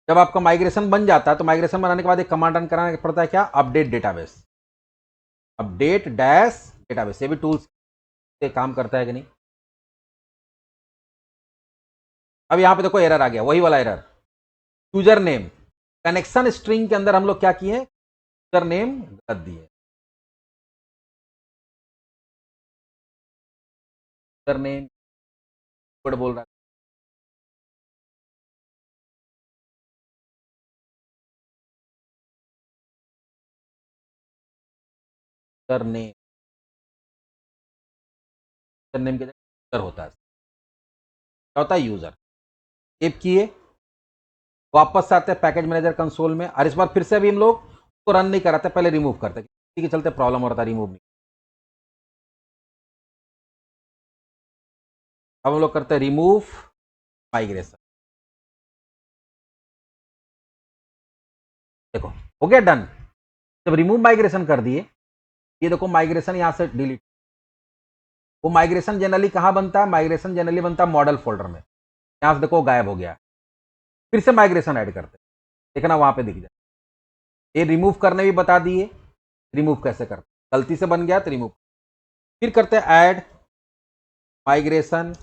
जब आपका माइग्रेशन बन जाता है तो माइग्रेशन बनाने के बाद एक कमांड रन कराना पड़ता है, क्या? Update database, update dash database. ये भी टूल्स से काम करता है कि नहीं? अब यहां पे देखो एरर आ गया, वही वाला error. User name connection string के अंदर हम लोग क्या किए? यूजर नेम गलत दिए। यूजर नेम बोल रहा है, यूजर नेम, यूजर नेम के जगह यूजर होता है। क्या होता है? यूजर। सेव किए, वापस से आते हैं पैकेज मैनेजर कंसोल में और इस बार फिर से अभी हम लोग उसको रन नहीं कराते, पहले रिमूव करते, किसी के चलते प्रॉब्लम हो रहा था, रिमूव नहीं। अब हम लोग करते हैं रिमूव माइग्रेशन। देखो हो गया डन। जब रिमूव माइग्रेशन कर दिए, ये देखो माइग्रेशन यहां से डिलीट। वो माइग्रेशन जनरली कहां बनता है? माइग्रेशन जनरली बनता है मॉडल फोल्डर में। यहां से देखो गायब हो गया। फिर से माइग्रेशन ऐड करते, देखना वहां पे दिख जाए। ये रिमूव करने भी बता दिए, रिमूव कैसे करते, गलती से बन गया तो रिमूव। फिर करते हैं ऐड माइग्रेशन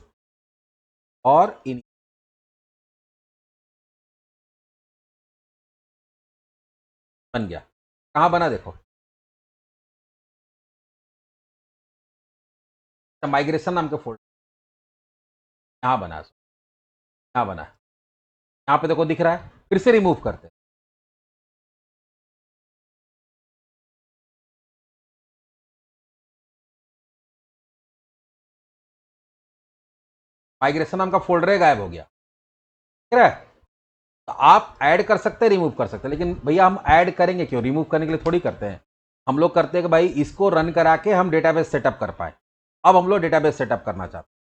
और इन, बन गया। कहां बना देखो, माइग्रेशन नाम के फोल्डर, यहां बना, यहां बना, यहां पे देखो दिख रहा है। फिर से रिमूव करते, माइग्रेशन नाम का फोल्डर गायब हो गया। ठीक है, तो आप ऐड कर सकते हैं, रिमूव कर सकते हैं, लेकिन भैया हम ऐड करेंगे क्यों? रिमूव करने के लिए थोड़ी करते हैं। हम लोग करते हैं कि भाई इसको रन करा के हम डेटाबेस सेटअप कर पाए। अब हम लोग डेटाबेस सेटअप करना चाहते हैं।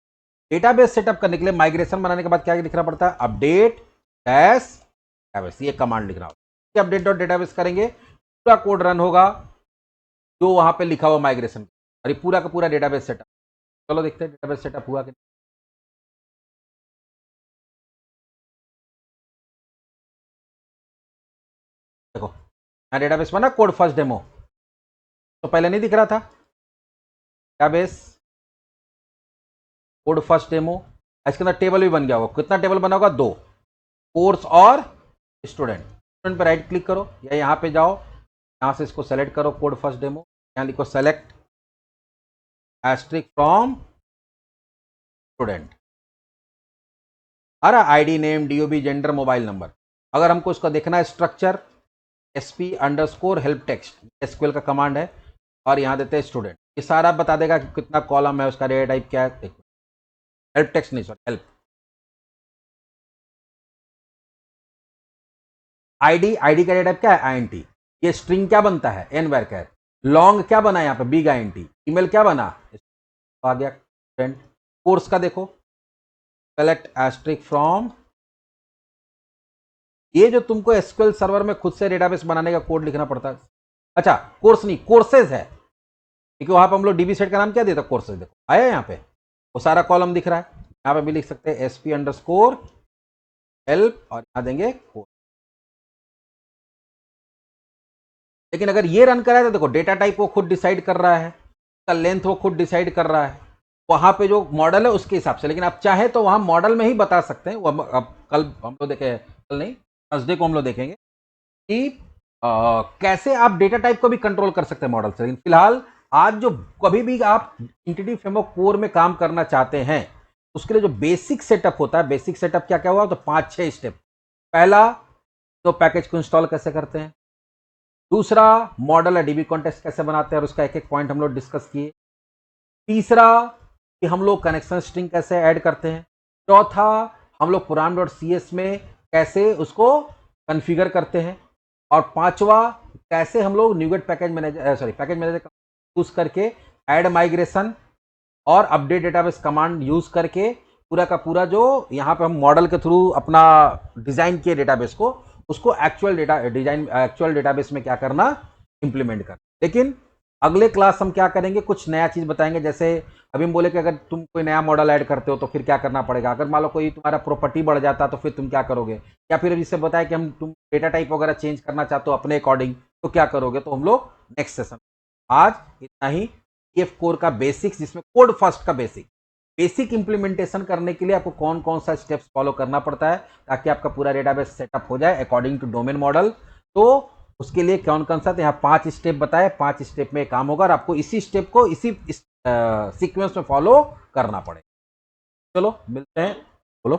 डेटाबेस सेटअप करने के लिए माइग्रेशन बनाने के बाद क्या लिखना पड़ता है? अपडेट डैश डेटाबेस, ये कमांड लिखना होगा। अपडेट डॉट डेटाबेस करेंगे, पूरा कोड रन होगा जो वहां पे लिखा हुआ माइग्रेशन, और पूरा का पूरा डेटाबेस सेटअप। चलो देखते हैं डेटाबेस सेटअप हुआ कि नहीं। देखो यहाँ डेटाबेस बना, कोड फर्स्ट डेमो, तो पहले नहीं दिख रहा था डेटाबेस कोड फर्स्ट डेमो। इसके अंदर टेबल भी बन गया होगा। कितना टेबल बना होगा? 2, कोर्स और स्टूडेंट। स्टूडेंट पे राइट क्लिक करो या यहाँ पे जाओ, यहाँ से इसको सेलेक्ट करो कोड फर्स्ट डेमो, यहाँ लिखो सेलेक्ट एस्ट्रिक फ्रॉम स्टूडेंट, अरे ID name DOB gender mobile number. अगर हमको इसका देखना है structure, SP underscore help text, SQL का कमांड है, और यहाँ देते हैं स्टूडेंट। ये सारा बता देगा कि कितना कॉलम है, उसका डेटा टाइप क्या है। हेल्प टेक्स्ट नहीं, सॉरी हेल्प। आईडी, आईडी का डेटा टाइप क्या है? आईएनटी। ये स्ट्रिंग क्या बनता है? एन वैरकर। लॉन्ग क्या बना यहाँ पे? Big INT. ईमेल क्या बना? आ गया स्टूडेंट। कोर्स का देखो, सेलेक्ट एस्ट्रिक फ्रॉम, ये जो तुमको एसक्यूएल सर्वर में खुद से डेटाबेस बनाने का कोड लिखना पड़ता है। अच्छा कोर्स नहीं, कोर्सेज है, क्योंकि वहां पर हम लोग डीबी सेट का नाम क्या देता? कोर्सेज। देखो आया यहाँ पे, वो सारा कॉलम दिख रहा है। यहाँ पे भी लिख सकते हैं एसपी अंडरस्कोर हेल्प, और यहाँ देंगे कोर्स। लेकिन अगर ये रन कराए तो देखो डेटा टाइप वो खुद डिसाइड कर रहा है, उसका लेंथ वो खुद डिसाइड कर रहा है, वहां पे जो मॉडल है उसके हिसाब से। लेकिन आप चाहे तो वहां मॉडल में ही बता सकते हैं। वो अब कल हम लोग देखे, कल नहीं थर्सडे को हम लोग देखेंगे कि कैसे आप डेटा टाइप को भी कंट्रोल कर सकते हैं मॉडल से। लेकिन फिलहाल आज जो कभी भी आप इंटिटी फ्रेमवर्क कोर में काम करना चाहते हैं, उसके लिए जो बेसिक सेटअप होता है, बेसिक सेटअप क्या क्या हुआ? तो 5-6 स्टेप। पहला तो पैकेज को इंस्टॉल कैसे करते हैं, दूसरा मॉडल है डीबी कॉन्टेक्स्ट कैसे बनाते हैं और उसका एक एक पॉइंट हम लोग डिस्कस किए। तीसरा कि हम लोग कनेक्शन स्ट्रिंग कैसे ऐड करते हैं। चौथा हम लोग program.cs में कैसे उसको कॉन्फ़िगर करते हैं। और पांचवा कैसे हम लोग न्यूगेट पैकेज मैनेजर यूज करके ऐड माइग्रेशन और अपडेट डेटाबेस कमांड यूज करके पूरा का पूरा जो यहाँ पे हम मॉडल के थ्रू अपना डिजाइन किए डेटाबेस को, उसको एक्चुअल डेटाबेस में क्या करना, इंप्लीमेंट करना। लेकिन अगले क्लास हम क्या करेंगे, कुछ नया चीज बताएंगे। जैसे अभी हम बोले कि अगर तुम कोई नया मॉडल ऐड करते हो तो फिर क्या करना पड़ेगा, अगर मान लो कोई तुम्हारा प्रॉपर्टी बढ़ जाता तो फिर तुम क्या करोगे, या फिर जिससे बताया कि तुम डेटा टाइप वगैरह चेंज करना चाहते हो अपने अकॉर्डिंग तो क्या करोगे, तो हम लोग नेक्स्ट सेशन। आज इतना ही। पीएफ कोर का बेसिक्स, जिसमें कोड फर्स्ट का बेसिक इंप्लीमेंटेशन करने के लिए आपको कौन कौन सा स्टेप्स फॉलो करना पड़ता है ताकि आपका पूरा डेटाबेस सेटअप हो जाए अकॉर्डिंग टू डोमेन मॉडल। तो उसके लिए कौन कौन सा, तो यहाँ 5 स्टेप बताए, 5 स्टेप में काम होगा और आपको इसी स्टेप को इसी सीक्वेंस में फॉलो करना पड़ेगा। चलो मिलते हैं, बोलो।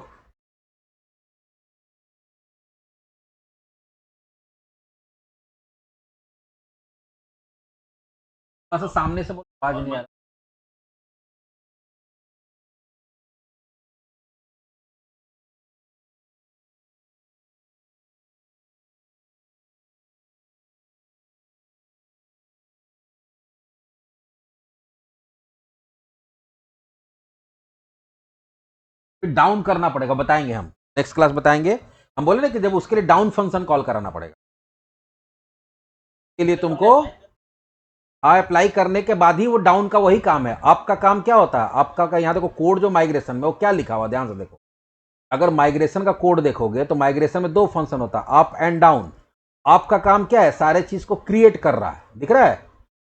अच्छा सामने से बोलो, आवाज नहीं आ रहा। फिर डाउन करना पड़ेगा, बताएंगे हम नेक्स्ट क्लास बताएंगे। हम बोले ना कि जब उसके लिए डाउन फंक्शन कॉल कराना पड़ेगा, के लिए तुमको अप्लाई करने के बाद ही वो डाउन का वही काम है। आपका काम क्या होता है, आपका का यहाँ देखो कोड जो माइग्रेशन में वो क्या लिखा हुआ, ध्यान से देखो। अगर माइग्रेशन का कोड देखोगे तो माइग्रेशन में 2 फंक्शन होता है, अप एंड डाउन। आपका काम क्या है, सारे चीज को क्रिएट कर रहा है, दिख रहा है,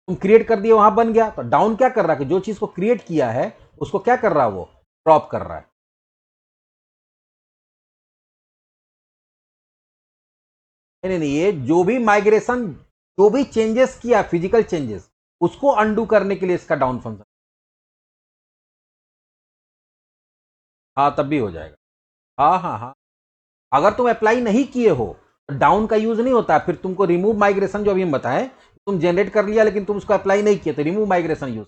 तुम क्रिएट कर दिए वहां बन गया। तो डाउन क्या कर रहा है कि जो चीज को क्रिएट किया है उसको क्या कर रहा है, वो ड्रॉप कर रहा है। नहीं नहीं, ये जो भी माइग्रेशन, जो भी चेंजेस किया फिजिकल चेंजेस, उसको अंडू करने के लिए इसका डाउन फंक्शन। हाँ तब भी हो जाएगा। हाँ हाँ हाँ, अगर तुम अप्लाई नहीं किए हो तो डाउन का यूज नहीं होता। फिर तुमको रिमूव माइग्रेशन जो अभी हम बताएं, तुम जनरेट कर लिया लेकिन तुम उसको अप्लाई नहीं किए तो रिमूव माइग्रेशन यूज।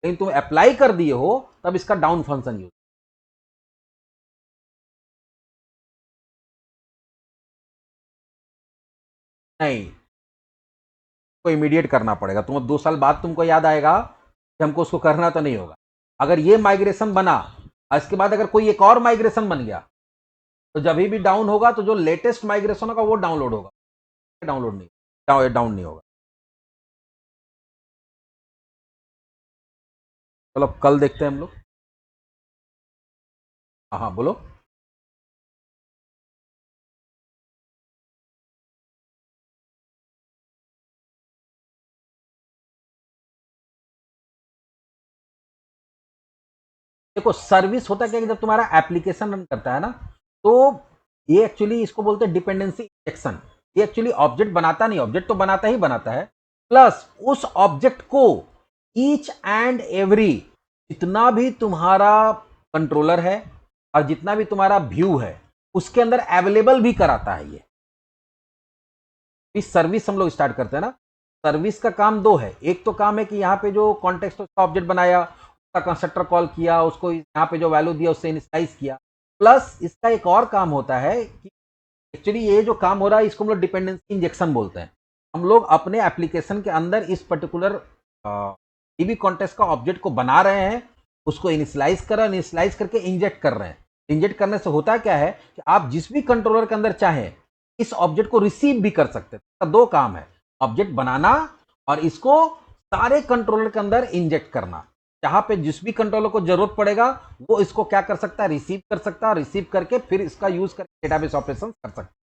लेकिन तुम अप्लाई कर दिए हो तब इसका डाउन फंक्शन यूज। नहीं, को इमीडिएट करना पड़ेगा। तुम 2 साल बाद तुमको याद आएगा कि हमको उसको करना तो नहीं होगा। अगर ये माइग्रेशन बना और इसके बाद अगर कोई एक और माइग्रेशन बन गया तो जब भी डाउन होगा तो जो लेटेस्ट माइग्रेशन होगा वो डाउनलोड होगा, डाउनलोड नहीं, डाउन नहीं होगा। चलो कल देखते हैं हम लोग। हाँ हाँ बोलो। देखो सर्विस होता क्या कि जब तुम्हारा एप्लीकेशन रन करता है ना, तो ये एक्चुअली इसको बोलते हैं डिपेंडेंसी इंजेक्शन। ये एक्चुअली ऑब्जेक्ट बनाता नहीं, ऑब्जेक्ट तो बनाता ही बनाता है, प्लस उस ऑब्जेक्ट को ईच एंड एवरी जितना भी तुम्हारा कंट्रोलर है और जितना भी तुम्हारा व्यू है उसके अंदर अवेलेबल भी कराता है। ये इस सर्विस हम लोग स्टार्ट करते हैं ना, सर्विस का काम 2 है। एक तो काम है कि यहाँ पे जो कॉन्टेक्स्ट ऑब्जेक्ट बनाया, उसका कंस्ट्रक्टर कॉल किया, उसको यहाँ पे जो वैल्यू दिया उससे इनिशियलाइज किया। प्लस इसका एक और काम होता है कि एक्चुअली ये जो काम हो रहा है इसको हम लोग डिपेंडेंसी इंजेक्शन बोलते हैं। हम लोग अपने एप्लीकेशन के अंदर इस पर्टिकुलर डीबी कॉन्टेक्स्ट का ऑब्जेक्ट को बना रहे हैं, उसको इनिशियलाइज कर रहे हैं, इनिशियलाइज करके इंजेक्ट कर रहे हैं। इंजेक्ट करने से होता क्या है कि आप जिस भी कंट्रोलर के अंदर चाहें इस ऑब्जेक्ट को रिसीव भी कर सकते हैं। 2 काम है, ऑब्जेक्ट बनाना और इसको सारे कंट्रोलर के अंदर इंजेक्ट करना। जहां पे जिस भी कंट्रोलर को जरूरत पड़ेगा वो इसको क्या कर सकता है, रिसीव कर सकता है, रिसीव करके फिर इसका यूज करके डेटाबेस ऑपरेशन कर सकता है।